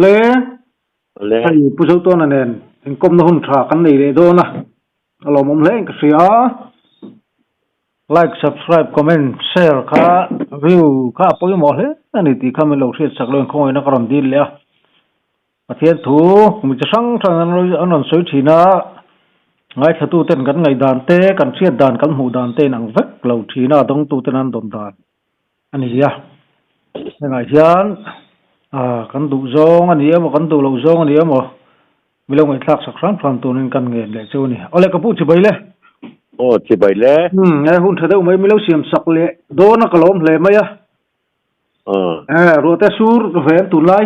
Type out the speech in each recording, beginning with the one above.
le ai pu zo to na nen en kom na hun tha kan nei le do na alo mom le ka sia like subscribe comment share kha view kha poi mo le ani ti kha me lo se sak lo khoi na karon dil le a thian thu mi cha sang thang an soi thina ngai thatu ten kan ngai dan te kan siat dan kan hu dan te nang vek lo thina dong tu ten an dom dan ani ya ngai hian kan du zong ani emo kan du lo zong ani emo milo ngai thak sak sang pham tu nin kan nge le chu ni ole ka pu chi bai le chi bai le ngai hun thadeu mai milo siam sak le do na kalom le mai a ro te sur ve tu lai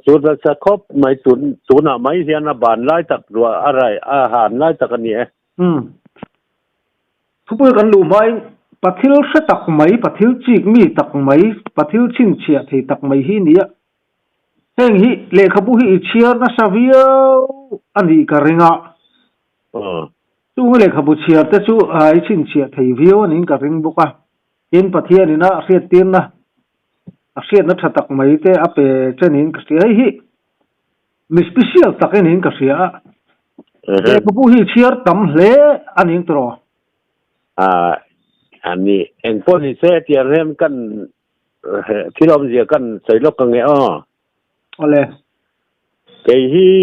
sur da sa khop mai tu na mai hian na ban lai tak ro arai a han lai tak ani thu pu kan lu mai pathil se tak mai pathil chik mi tak mai pathil chin chia thei tak mai hi nia heng hi le khabu hi chiar na savia ani ka ringa chu le khabu chiar te chu ai chin chia thei vio nin ka ring boka in pathian ina riat tin na a riat na thatak mai te ape chenin ka sia hi mi special takin ka sia le khabu hi chiar tam hle ani troอันนี้เองพอนี่เสียเตียเริ่มกันที่เราเสียกันใส่ลูกกันไงอะไรไอ้ที่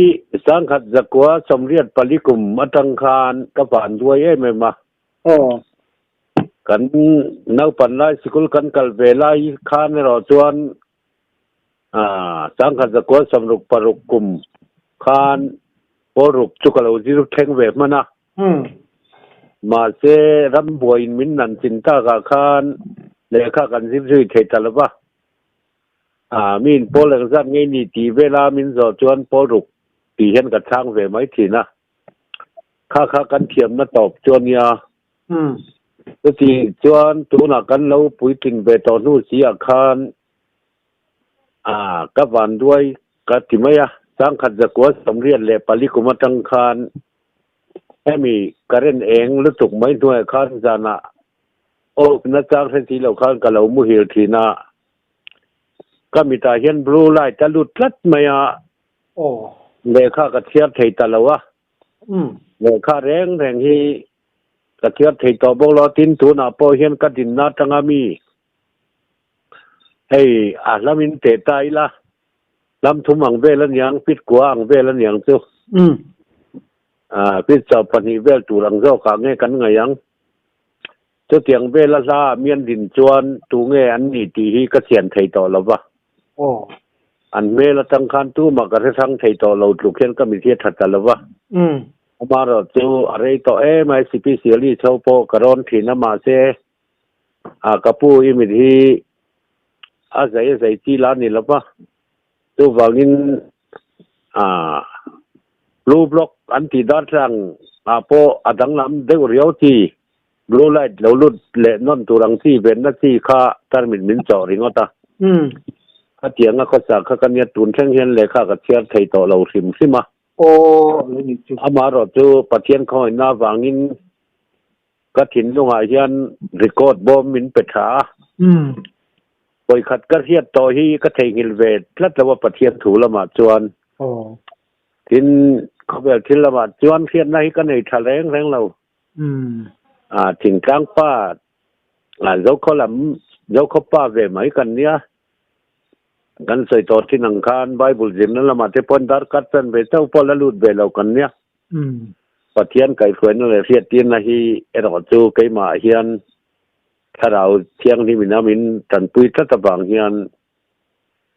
สังขัดจักว่าสมเรียนปริกุมมาตังคารกับผ่านด้วยไม่มากันนักปัญญาสกุลกันกัลเวลาคานในรอจวนสังขัดจักว่าสมรุปปรุกุมคานปรุกจุกเราจิรุแข่งเวทมานะมาเสรำบวยมินนันสินตากาคานเลขากันสิบสี่เทตลบะมินโปเลกซันไงนี่ตีเวลามินจอจวนโปรุกตีเห็นกระช่างเวไม่ทีนะข้ากันเทียมนะตอบจวนยาก็ตีจวนตัวนักกันเราปุ๋ยติงเบตอนู่เสียคานกับวันด้วยกับที่ไม่สร้างขัดจักรสำเร็จเลยปริกุมาตังคานให้มีการเรียนเองหรือถูกไม่ด้วยข้าราชการโอ้นักการเรียนที่เราข้ากับเรามุฮิลทีน่ะก็มีตาเห็นบลูไลท์จะหลุดลัดไหมเลขากับเทียบไทยตลอดเลขาแรงที่กับเทียบไทยต่อบลอตินตัวน่ะพอเห็นกัดินนาตังามีลำมินเตะตายละลำทุ่มอังเวลันยังปิดกวางเวลันยังซูพิจารณาเวลตูรังเจ้าขางเงกันไงยังเจ้าเตียงเวลาซาเมียนดินจวนตูเงอันนี้ตีฮีก็เสียนไทยต่อแล้ววะอันเมลตังคันตู้มากระทั่งไทยต่อเราลูกเขียนก็มีเทียทัดแล้ววะมาเราเจ้าอะไรต่อไม่สิพิเศษลี่เช่าโปกระรอนถิ่นมาเสกระปูอิมิทีอาศัยจีร้านนี่แล้ววะตัวฝั่งนี้รูปล็อกอันที่ด้านล่างพอดังน้ำเดือดเรียวที่รู้ไล่เราลุดเละนั่นตัวรังที่เป็นนั่นที่ข้าท่านมินจ่อริงอ่ะตาข้าเถียงข้าสักข้ากันเนี่ยตุนเช่นเห็นเลยข้ากับเชียร์ไทยต่อเราสิมสิมาอามาเราเจอปะเทียนคอยหน้าวังอินก็ถิ่นลงหายยันรีคอร์ดบอมมินเป็ดขาปล่อยขัดก็เทียดต่อฮีก็เทงิลเวทแล้วแต่ว่าปะเทียนถูละมาจวนทินเขาแบบทินละบาดจวนเทียนไหนก็ในทะเลแรงเราถิ่นกลางป้าเจ้าเขาลำเจ้าเขาป้าเวไหมกันเนี้ยกันใส่ต่อที่นังคารไบเบิลจิมนั่นละมาเทปอนดาร์กัดเป็นเบเจ้าพอละลุดเบลเรากันเนี้ยปะเทียนไก่เฟือนนั่นแหละเทียนตีนนะฮีเราจูไก่มาเฮียนถ้าเราเที่ยงที่มินามินตันปุยทัตบางเฮียน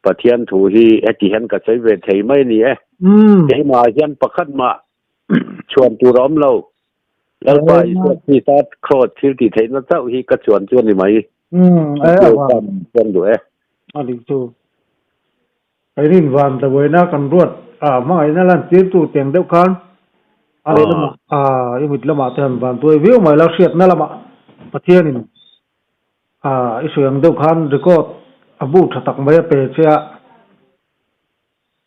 ปะเทียนถูฮีที่เห็นกับใช้เวทไทยไม่เนี่ยไก่มาเฮียนประคัดมาชวนตูร้อมเราแล้วไปที่ตัดโคตรที่ที่ไทยนั่นเจ้าฮีก็ชวนนี่ไหมชวนด้วยอันนี้จูไอ้นี่วันแต่เว้ยนะกันรวดมาไอ้นั่นลั่นจีตูเตียงเดียวกันอะไรละมายังมิดละมาเต็มวันตัววิวมาแล้วเสียดนั่นละมาปะเทียนนี่ไอ้ส่วนเดียวกันหรือก็อาบูถตักไม่เปเชีย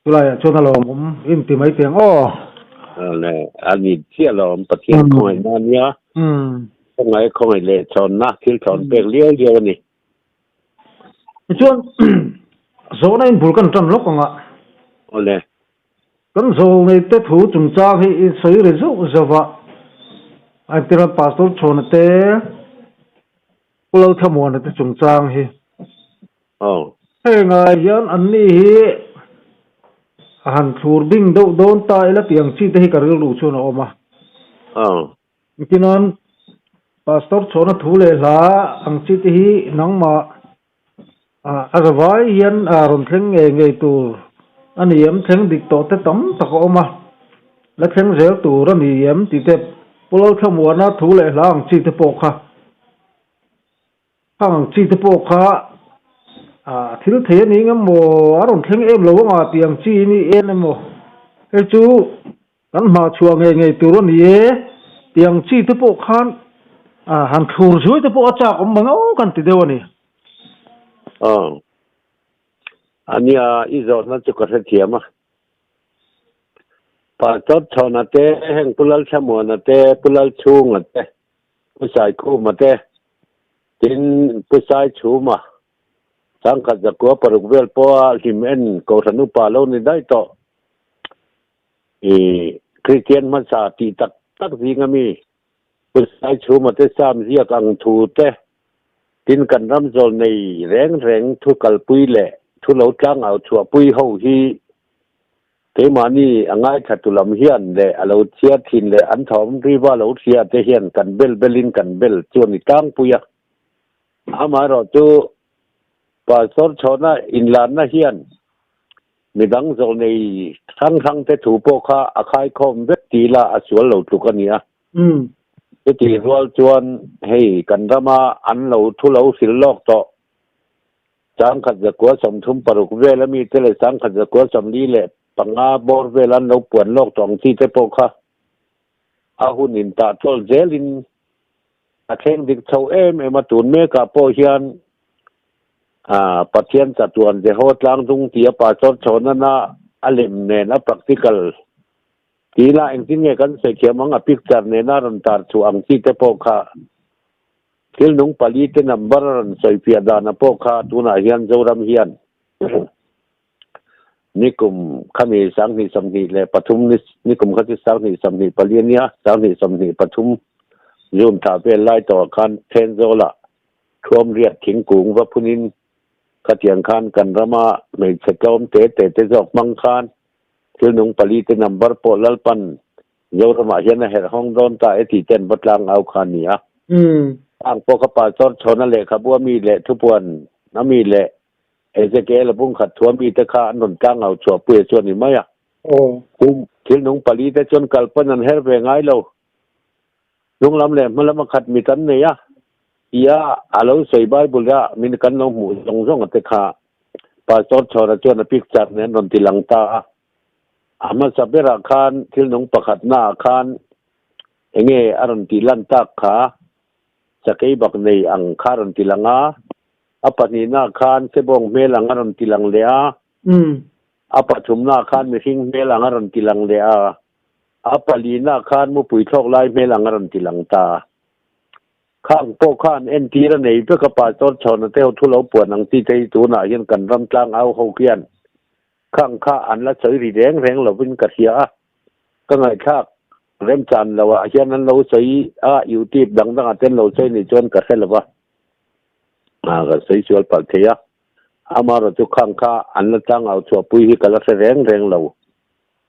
อะไรชนเราผมอินติไม่เตียง เลยอันนี้เที่ยวเราประเทศของไอ้นั่นเนี่ยของไอ้เละชนนะที่ชนเปรี้ยวเดียวนี่ช่วงโซนนั้นบุกกันจำลกอ่ะเลยกันโซนในเตถูจุนจ้าให้สวยเลยสู้จะว่าไอ้ที่เราปัสสาวะชนเตะพวกเราทำวันเตจุนจ้าให้เฮ้ยไงยันอันนี้หันสูรบิ่งโดนตายแล้วเตียงชีดให้กับเรื่องลูกชนออกมาที่นั้นปัสสาวะชนถูเลยละอังชีดให้น้องมาอะไรวะยันรอนเทงไงตัวอันนี้ยันเทงดิกโตเตตั้มตะโกมาแล้วเทงเสียตัวอันนี้ยันติดเตพวกเราทำวันนั้นถูเลยละอังชีดปกค่ะอังชีดปกค่ะที่เราเทียนนี่งั้นโมอารมณ์เทงเราว่าเตียงชีนี่เอ็นโมเฮ้ยจูกันมาชัวไงตัวนี้เตียงชีที่พวกขันหันคูช่วยที่พวกจักมันเอากันติดเดียวนี่อันนี้อีจอดนั่นจะกระเทียมป่าจอดชนเตะแห่งปุลลชมวนเตะปุลลชูงเตะผู้ชายคู่มาเตะจินผู้ชายชูมาสังกัดจากกัวปรุกเวลปัวหิมเอ็นกอสนุปาโลนี่ได้ต่อคริสเตียนมันสาตีตักสิงมีผู้ชายชูมาเตะสามเสียกังทูเตะตินกันรำโซนในแรงทุกลปุยแหละทุเราจ้างเอาชัวปุยเขาที่เทมานี่ง่ายขัดตุลำเฮียนเลยเราเชียทินเลยอันถอมรีว่าเราเชียเตเฮียนกันเบลลินกันเบลจวนตั้งปุยอามาเราจูป่าสดชนะอินลานนะเฮียนมีดังโซนในทั้งเตถูโปคาอาคายคมเวทีละอสวลเราตุกันเนี่ยที่รัวจวนให้กันรมาอันเราทุเราสิลอกต่อสังขัดจะกัวสมทุมปรุกเวลมีเทเลสังขัดจะกัวสมลีเละปังอาบอร์เวลันเราปวนโลกตองที่เทโปค่ะอาหุนินตาโตลเจลินอาเทงดิกเทาเอมาตุนเมกาโปเฮียนปัจเจียนจัตวันเจโฮตลางตุงเตียป่าจดโฉนนะอลิมเนนะ practical ทีละเองที่เนี่ยกันเสกเขียมังอภิกษาเนนารันตาร์ชัวอังที่เทโปค่ะคิลนุงปลีเตนัมบารันสอยเปียดานะโปคาตุนาเฮียนโจรำเฮียนนิคุมขมีสังหิสัมหิเลปทุมนิคุมขจิสังหิสัมหิปลีเนียสังหิสัมหิปทุมยุมถาเป็นไล่ต่อคันเทนโซละทวมเรียกถิงกุงวัพุนินขเตียงคันกันระมาไม่เสจอมเตจอกมังคานคิลนุงปลีเตนัมบาร์โปลัลปันโยรมาเฮียนเหรห้องโดนตาเอติเจนบัดลังเอาคันเนียอังปกป่าจอดชนนั่นแหละครับว่ามีแหละทุกวันน้ำมีแหละเอเจเกลบุ้งขัดทัวมีตะขาหนุนจ้างเอาชัวเปื่อยส่วนนี้ไหมคุ้มคิดน้องปลีแต่จนกัลปนันเฮร์เวงไงเราลุงลำแหลมมันละมาขัดมีตันเนี่ยอาเราใส่ใบบุระมีกันน้องหมูตรงช่องตะขาป่าจอดชนจนพิกจัดเนี่ยนนติลังตาอามาสับเบราคานคิดน้องประขัดหน้าคานเองอารมณ์ติลันตาขาsa kay bak nei ang karon tilanga apani na khan sebong melang aron tilang lea apathum na khan mihing melang aron tilang lea apali na khan mu pui thok lai melang aron tilang ta khang po khan en ti ra nei pe ka pa tor chon te thu lo puan ang ti tei tu na hian kan ram tlang au ho kian khang kha an la choi ri reng lo bin ka hia ka ngai khakเริ่มจันแล้วว่าเช่นนั้นเราใช้อยู่ที่ดังเต้นเราใช้ในจวนกระเซ็นหรือว่าก็ใช้ส่วนปัจเจียมาเราทุกครั้งข้าอันละจังเอาชัวปุยให้กันละแรงเรา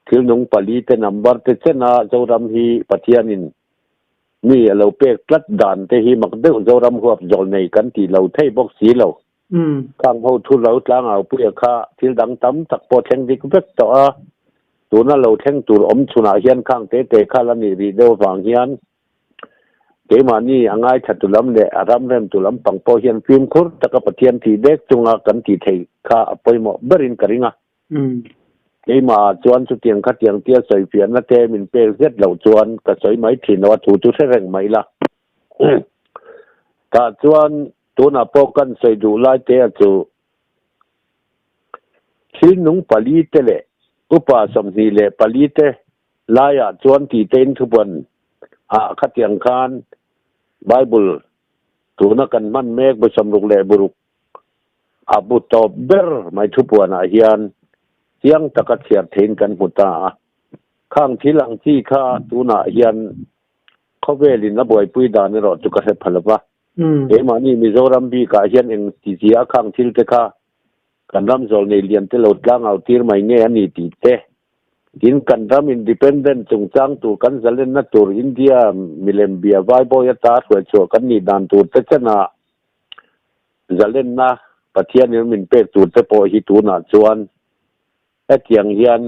ที่นุ่งปลีเตนัมบาร์เตเจน่าเจ้ารำฮีปัจเจียนินนี่เราเปิดกลัดด่านเตฮีมักเดือดเจ้ารำหัวจอลในกันที่เราเทบอกสีเราข้างเขาทุนเราจังเอาปุยข้าที่ดังตั้มตักปอดแทงดิกเวกต่อตัวนั้นเราแทงตัวอมชุนาเฮียนข้างเตะข้าลันนี่รีเดอร์ฟังเฮียนเกมานี่ง่ายชัดตุลำเดอารามเริ่มตุลำปังโปเฮียนฟิล์มคุรตะกับปะเทียนที่เด็กจงอากันที่ไทยข้าไปหมดบรินกริงะเกมาจวนสุดเตียงขัดเตียงเตี้ยใส่เฟียนนั่นเตมินเปรเซตเหล่าจวนกับใส่ไม้ถิ่นวัตถุจุดแรงไหมล่ะตาจวนตัวน่ะปกันใส่ดูไล่เตะจูชิ้นนุ่งปลีเตะอุปสมศีเลปลีเต ลายจวนตีเต้นทุบวันขัดยังคานไบเบิลตัวนักกันมันเมฆบสมรุกเลบุรุกบุตรเบอร์ไม่ทุบวันเฮียนเสียงตะกัดเสียเทนกันหุตาข้างที่หลังที่ข้าตัวน่ะเฮียนเขาเวลินนับวยปุยดานรอจุกเสพลบะมานี่มิโซรัมบีกาเฮียนเองที่เสียข้างที่เตะข้ากันรำโซนในเลียนเตลดล่างเอาทีร์ไม่เงี้ยนี่ตีเตะกินกันรำอินดิเพนเดนต์จงจ้างตัวกันจะเล่นนัดตัวอินเดียมิเลมเบียไวบอยตาสวยชัวกันนี่ดานตัวเตชนะจะเล่นนะประเทศนี้มันเป็นตัวเตปอฮิตูน่ะชวนไอ้เตียงเฮียน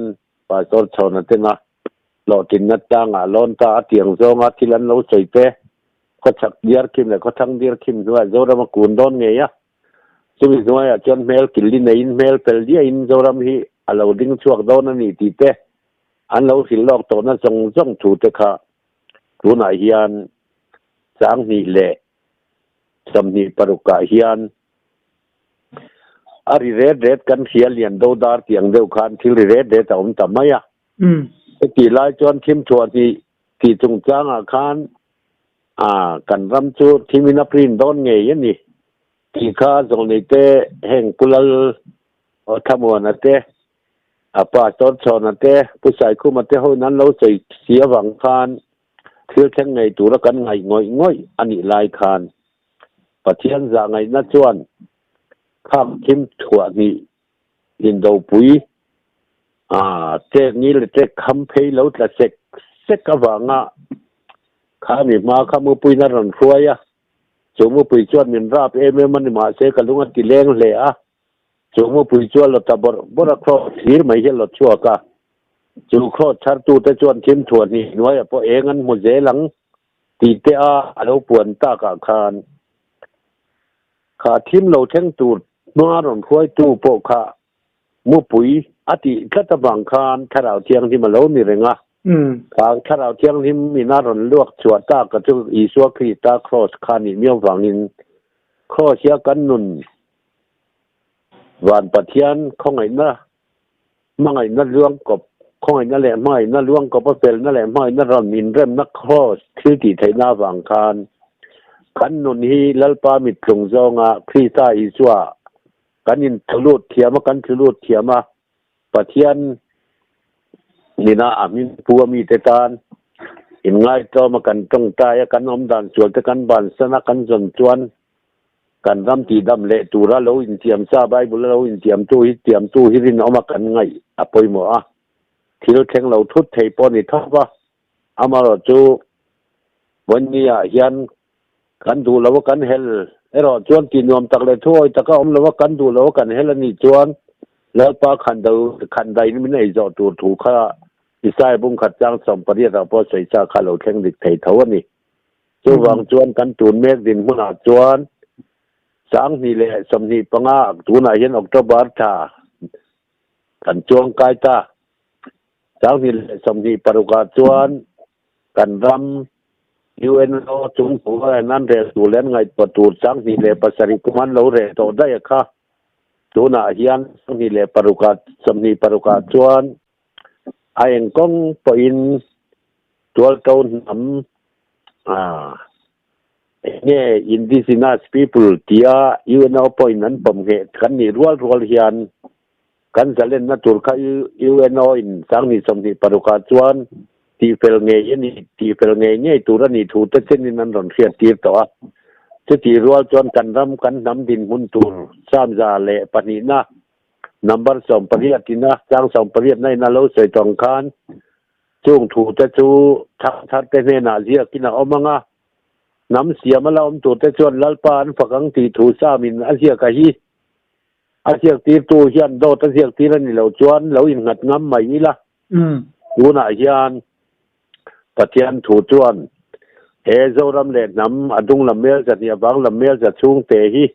ปาสอดชนนั่นเองนะเราตินนัดจ้างลอนตาเตียงโซงที่ลันเราใส่เตะก็ชักเดียร์คิมเลยก็ทั้งเดียร์คิมด้วยโซรามากุนโดนเงียสุดท้ายจนเมลกิลลินอินเมลเปลดีอินโซรามฮีเราดิ้งช่วงโดนนี่ตีเตะอันเราสิลอกตัวนั้นส่งถูกเตะค่ะรู้นายเฮียนสังนี่แหละสำนีปรุกาเฮียนอาริเรเดตกันเสียเลียนโดดาร์เตียงเดียวกันที่ริเรเดตเอาทำไมตีลายจนคิมชัวที่จงจ้างอาคารกันรำจูที่มีนับรินโดนเงี้ยนี่ที่ข้าส่งในเตะแห่งกุลลทำวันนั้นเตะป้าต้นชอนนั้นเตะผู้ชายคู่มาเตะห้องนั้นเราใส่เสียหวังคานเที่ยวแข่งไงตัวละกันไงง่อยอันนี้ลายคานปะเทียนจะไงนัดจวนข้ามคิมถั่วนี่อินโดปุยเจ๊นี้เลยเจ๊คำเพย์แล้วจะเสกกระวังข้ามีมาข้ามือปุยนั่นรันครัวยจงมือปุยจวนมินราบมันมาเสกลุงติเลงเลยจงมือปุยจวนเราตะบรักครอถีไม่ใช่เราชั่วกะจูครอชาร์ตูแต่จวนคิมถั่วนี่น้อยพอเองงั้นมุเจหลังตีเตะเราปวนตากาคานขาทิมเราเท่งตูดมาหล่นค่อยตู้โปะขามือปุ๋ยอติก็ตะบังคานถ้าเราเที่ยงที่มาแล้วนี่เรงขาถ้าเราเที่ยงที่มีน่าหล่นลวกสวดตากระจุกอีสัวครีตาครอสคานิเมียวฝังนินครอเชียกันนุนวันปะเทียนของไงนะมั่งไงนั่นเรื่องกับของไงนั่นแหละไม่นั่นเรื่องกับเป็นนั่นแหละไม่นั่นเรามินเริ่มนักครอสที่ตีไทยหน้าฝังคานกันนุนฮีลัลปามิดลงจงครีตาอิสวากันยินทะลุเทียมกันทะลุเทียมปะเทียนนี่นะอามินปัวมีเตตานอินไงต่อมากันตรงตายกันอมดันสวนตะกันบันสนักกันจนจวนกันรำตีดำเละตูระเราอินเทียมซาใบบุเราอินเทียมตู้ฮิรินเอามากันไงปอยหมอที่เราแข่งเราทุดไทยปอนี่ทับว่าเอามาเราจูวันนี้เฮียนกันดูแล้วกันเฮลไอ้เราจวนกินนมตักเลยถ้วยตะก็อมแล้วกันดูแล้วกันเฮลนี่จวนแล้วป้าขันใดนี่ไม่ได้จอดตัวถูกข้าอิสายบุ้งขัดจ้างสมปริยาพอใส่ชาข้าเราแข่งดิไทยเท่านี้จวงจวนกันตูนเมฆดินหุ่นจวนสังนี่แหละสมนีปังอาตูนายเห็นออกตบาร์ธากันจวงกายตาสังนี่แหละสมนีปรุกาจวนกันรำUNO จุงผู้ว่านั่นเรื่องตัวเล่นไงประตูสังนี่แหละภาษาริกุมันเราเรื่องต่อได้ค่ะตัวน่ะเฮียนสังนี่แหละปรุกาสมนีปรุกาจวนไอ้ยังกงปอินตัวเต้านเนี่ย indigenous people ที่UNO ปอินนั้นผมเห็นกันนี่รัวเฮียนกันจะเล่นนัดตัวข้าUNO อินสังนี่สมนีปรุกาจวนที่เฟลเงี้ยนี่ที่เฟลเงี้ยตัวนี้ถูกแต่เช่นนี้นั้นหล่นเสียตีตัวจะที่รัวจนกันรำกันน้ำดินหุ่นตูสามจาเละปนินะนับบัตรสมปริยัตินะจ้างสมปริยัติในนาโลเสยตองคานจุงถูกแต่จูทัดแต่เนนาเสียกินเอามังน้ำเสียมาแล้วตัวแต่จนลัลปานฝังตีถูสามินอาเซียกะฮีอาเซียตีตัวเฮียนโดตอาเซียตีนั่นนี่เราจวนเราอินหัดงำใหม่นี่ละดูหน่าเฮียนปะเทียนถูจวนเฮโซรัมเลน้ำอดุงลำเมลจัดเนี่ยบางลำเมลจัดช่วงเตหี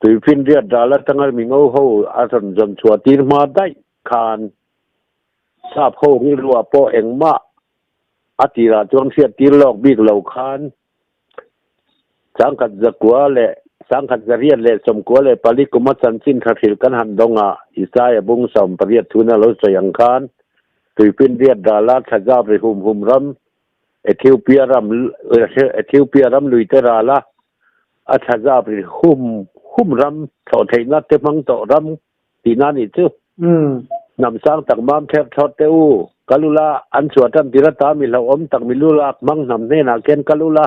ตุยฟินเรียดดาลตั้งแต่มีเงาเขาอาจจะชัวตีมาได้คานทราบเขาที่รัวโปเองมาอติราจวนเสียตีลอกบีกเหล่าคานสังกัดจะกัวเละสังกัดจะเรียนเละสมกัวเละปาลิกุมัสันสินทัดหิลกันหันดงอิสายบุงสมปริยทุนเราสยังคาน ตุยปินเรียดดาลาทะจาบริหุมรำเอธิโอเปียรำลุยเตราลาอาทะจาบริหุมรำถอดเทนัดเตมังต่อรำตีนานี่จูนำสร้างตักมามแทบทอดเตอูกัลุลาอันสวดตันติรตามิลาอมตักมิลุลากมังนำเนนาเกนกัลุลา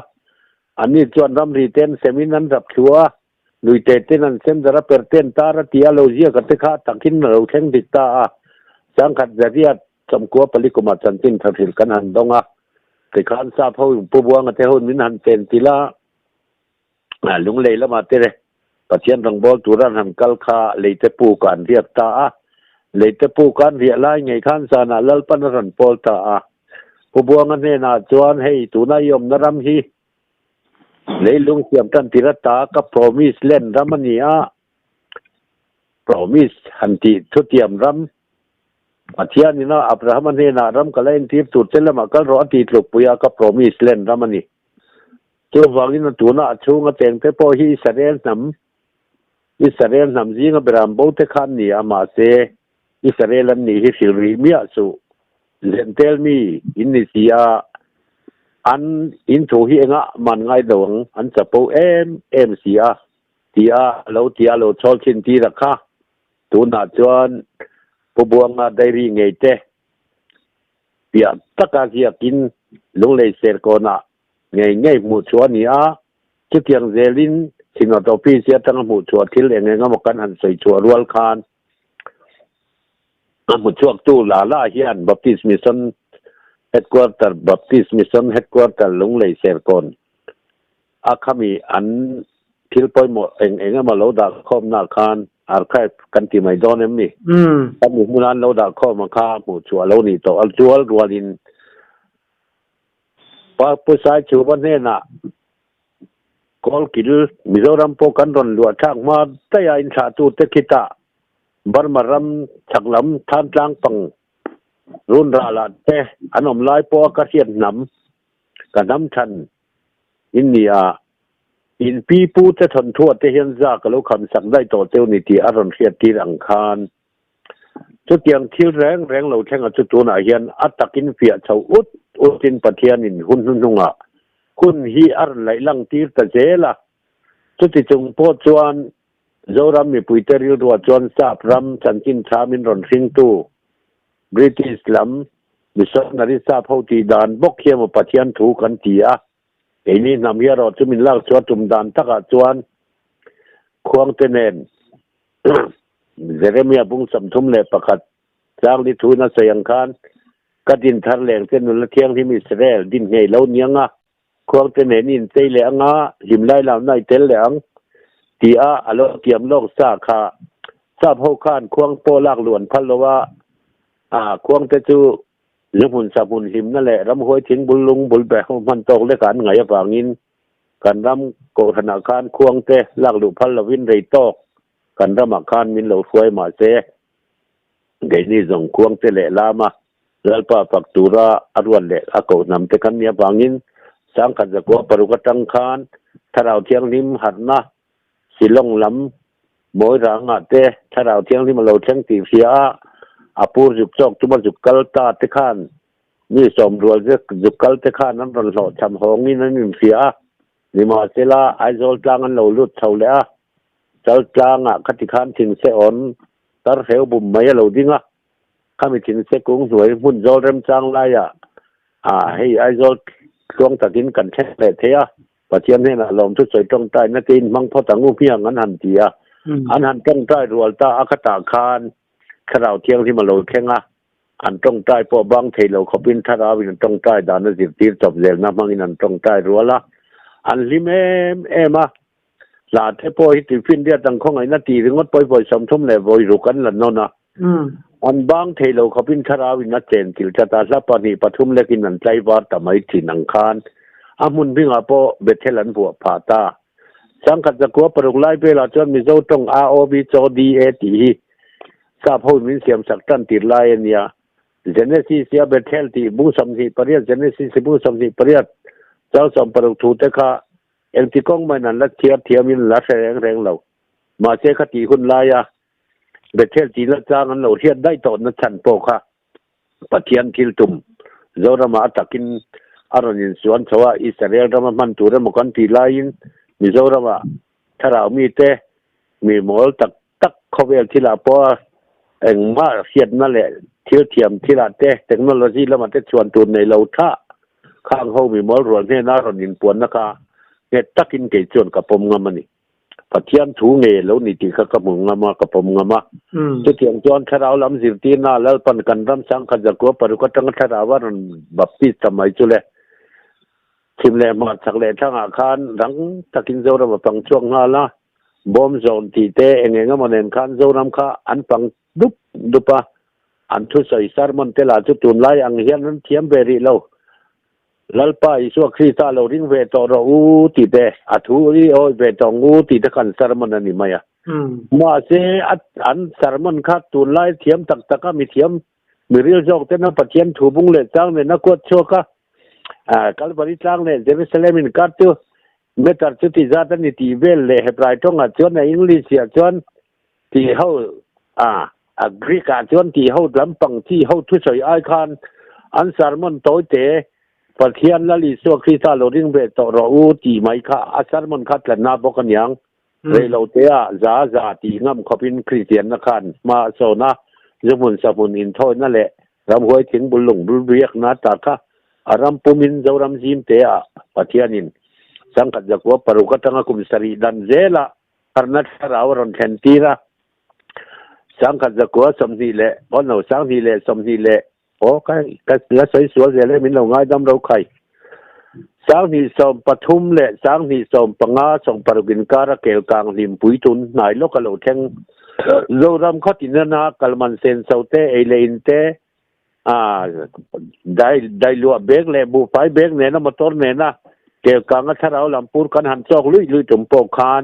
อันนี้จวนรำรีเตนเซมินันรับชัวลุยเตเตนันเซมดาราเปอร์เตนตาระติอาโลเจียกัตเตคาตักกินเราเทงดิตาสังขัดเรียดสมกัวปลิกุมาจันตินทัศิลกันหันดงะแต่ขานซาพาวปูบัวงะเทหุนมินหันเตนติลาลุงเลยละมาเตเรปัจเจียนรังบอลตุรันหันกัลคาเลยเตปูกันเรียกตาเลยเตปูกันเรียลายไงขานซานาลลปันรันปอลตาปูบัวงะเนนาจวนให้ตุนายมนรำฮีเลยลุงเสียมตันติรตากับพรมิสเล่นรำมันนี่พรมิสหันติทุติยมรำอาเทียนี่นะอับราฮัมเนี่ยนะรำก็เล่นทีบตุดเสร็จแล้วมาก็รอตีตลุกปุยากับพรมิสเล่นรำมันนี่ตัวฟังนี่นะตัวน่ะชูงก็เต็งเทปอิสราเอลนำจิงก็เปรามโบเทขันนี่อามาเซอิสราเอลนี่ฮิฟิริมีอาสุเลนเทลมีอินนิซียอันอินโทฮีเองะมันไงดวงอันจะปูเอ็มซียทีอาเราชอลชินทีรักค่ะตัวน่ะจวนปูบัวงาได้รีไงเจ้เปียตะกาเกียกินลุงเลยเซอร์โกนะไงหมู่ชัวนี่จุดยังเซลินสินอตอปีเสียตั้งหมู่ชัวที่เลี้ยงงามกันหันใส่ชัวรัวคานหมู่ชัวตู้ลาเฮียนบัพติสมิสันเฮดควอเตอร์บัพติสมิสันเฮดควอเตอร์ลุงเลยเซอร์โกนขามีอันทิลปอยหมดเองมาโลดาคอมนาคานอาร์คายกันที่ไม่โดนนี่แต่หมู่มุนันเราด่าข้อมาฆ่าหมู่ชัวเรานี่ต่ออัลจัวลรัวลินว่าผู้ชายชัวบ้านเนี่ยนะกอลกิลมิโซรัมโปกันรอนลัวช่างมาแต่ยาอินชาตูเตกิตาบาร์มารัมฉักลำท่านจางปังรุนราลาเตอันอมลายปอกระเทียนน้ำกันน้ำชันอินเนียอินปีปูจะทนทั่วเทียนจากแล้วคำสั่งได้ต่อเตียวนิติอารมณ์เสียทีอังคารจุดยังที่แรงเราแข่งจุดตัวไหนเฮียนอัตตกินเฟียชาวอุดินปะเทียนินหุ่นคุณฮีอาร์ไหลลังตีตะเจล่ะจุดที่จงโพจวนโจรามีปุยเตอริวดัวจวนซาบรำจันจินชามินรอนซิงตูบริติสลัมมิสนาริซาพาวตีดานบกเขียมปะเทียนถูกันตีไอ้นี่นำเฮียรอจุมินลากชวจุมดานทักจวนควงเตเนนเจเรมียบุงสมทุมเลประคัดจางลิทูนัสยังคานกัดินทารแหลงเส้นนุลเทียงที่มิสเรลดินไงเล่าเนียงควงเตเนนินเตยเหลงหิมไล่ลาวในเตลเหลงตีอโลเกียมโลกซาคาซาพหคานควงโปลากหลวนพัลวะควงเตจูหรือหุ่นสาบุญหิมนั่นแหละรำห้วยทิ้งบุญลุงบุญแบกมันตกเลยกันไงฝั่งนี้กันรำโกธนาคารควงเตลากหลุพัลวินไรตอกกันรำอาคารมินเหลาฟวยมาเซไงนี่ส่งควงเตเลลามาแล้วป้าปักตูระอรวนเละอากนำเตกันเนี่ยฝั่งนี้สังขัดจะกัวปรุกตังคานถ้าเราเที่ยงนิมหัดนะสิลงลำมวยรังเตถ้าเราเที่ยงที่มันเราเที่ยงตีเสียอาปูจุกจอกตุมันจุกกัลตาเตคานนี่สมรวจจุกกัลเตคานนั้นเราหล่อทำหงนี่นั่นนิ่มเสียนี่มาเสลาไอโซลจางอันเราลุดเท่าแล้วเจ้าจางคติคานทิ้งเสออนตาเสียวบุ่มไม่เราดิ้งข้ามีทิ้งเสกุ้งสวยหุ่นโจเริ่มจางไรให้ไอโซลช่วงตะกินกันแค่แต่เทียปัจเจียนนี่นะลมทุกสวยตรงใต้นักกินมังพอตังงูเพียงอันหันเตียอันหันตรงใต้รัวตาอคตาคานข้าเราเที่ยงที่มาโลแข่งอันตรงใต้พอบางเทเราเขาเป็นทาราวินตรงใต้ดานสิบตีจบเร็วนะมังอินันตรงใต้รัวละอันลิมลาเทปอยติฟินเดียตังของไอ้นาทีถึงวัดปอยสมทมเลยปอยรุกันละโน่นนะอันบางเทเราเขาเป็นทาราวินนัดเจนติลชะตาสัปนีปฐุมเล็กินันใจวาร์ตไม่ถินังคานอามุนบิงอาโปเบเทลันบัวผาตาสังกัดจะกัวปรุกไล่เปล่าจนมีโจตรงอาโอบีโจดีเอตีทราบพูดมินเสียมสักตันติดไล่เนี่ยเจเนซิเสียเบเทลตีบูสัมสีปริยัติเจเนซิสบูสัมสีปริยัติเจ้าสมปรุกถูเตค่ะเอ็งที่กองไม่นันละเทียมินละแรงเรามาเชคติคุณไล่เบเทลตีละจางอันเราเทียนได้ต่อนัชันโปค่ะ ปะเทียนทิลตุมโจรามาตักินอารณินสวนสวะอิสราเอลรามามันตูรมกันทีไลน์มีโจรามาถ้าเรามีเตมีหมอลตักเขาเวลที่ลาปอเอ็งมาเสียดนั่นแหละเที่ยวเทียมที่ลาเตเทคโนโลยีแล้วมันจะชวนตัวในเราท่าข้างเขามีหมอลรวนเนี่ยน่ารณินปวนนะคะเนี่ยตักกินเกจวนกับปมงามันนี่ปะเทียนถูเงยแล้วนี่ที่เขากับมึงงามากับปมงามาจะเทียงจวนถ้าเราลำสิบตีน่าแล้วปันกันรำสังขัดจะกลัวปรุกตั้งถ้าเราว่ามันบับปีสมัยจุเลยทิมแลมาสักแลทั้งอาคารหลังตักกินโจรามาฟังช่วงงาละบอมโซนที่เตเองก็มันเห็นคันโจรำค่ะอันฟังดุปะอันทุสัยสารมันเตลาจุดตุนไล่อังเฮียนนั้นเทียมเบรีเราลัลปายสวกคริสตาเราริงเวตอร์อูติเตอัทุรีโอเวตองอูติตะกันสารมันนี่มามาเสอันสารมันค่ะตุนไล่เทียมตักก็มีเทียมมีเรื่องจอกเตนะปัจเจียนถูบุงเลจังเนี่ยนักวดโชค่ะกัลบริจังเนี่ยเจรูซาเล็มินกัดตัวเมื่อตัดจุดที่จัดนี่ที่เวลเลยให้ปลายท้องจวนในอังกฤษจวนที่เขากรีกจวนที่เขาลำปังที่เขาทุสอยไอคอนอันสารมันโตเตปะเทียนละลิสวคริสตาโลริงเบตอรอูตีไม่ค่ะอาสารมันคัดแลนาบอกกันยังเรลเตียซาตีงำขบินคริสเตียนนักขันมาโซนะจมุนสมุนอินทอยนั่นแหละรำหวยถึงบุญหลงบุญเรียกนาตาค่ะอารามปุมินเจ้ารำจิมเตียปะเทียนินสังกัดจากว่าปรุกตั้งกุมสรีดันเจล่าคาร์นัทราวรอนเทนตีระสังกัดจากว่าสมดีเละพอหนูสังดีเละสมดีเละโอ้ใครแล้วสวยๆเลยมินเราง่ายดำเราใครสังดีสมปฐุมเละสังดีสมปังอาสมปรุกินการะเกลกางลิมปุยตุนนายโลกะโลเทงโลรำข้อตินนากัลมันเซนเซาเตเอเลนเตได้ลัวเบกเลยบุไฟเบกเนี่ยนะมาต้นเนี่ยนะเกี่ยวกับถ้าเราลำพูดกันหันซอกลุยจุ่มโปกคาน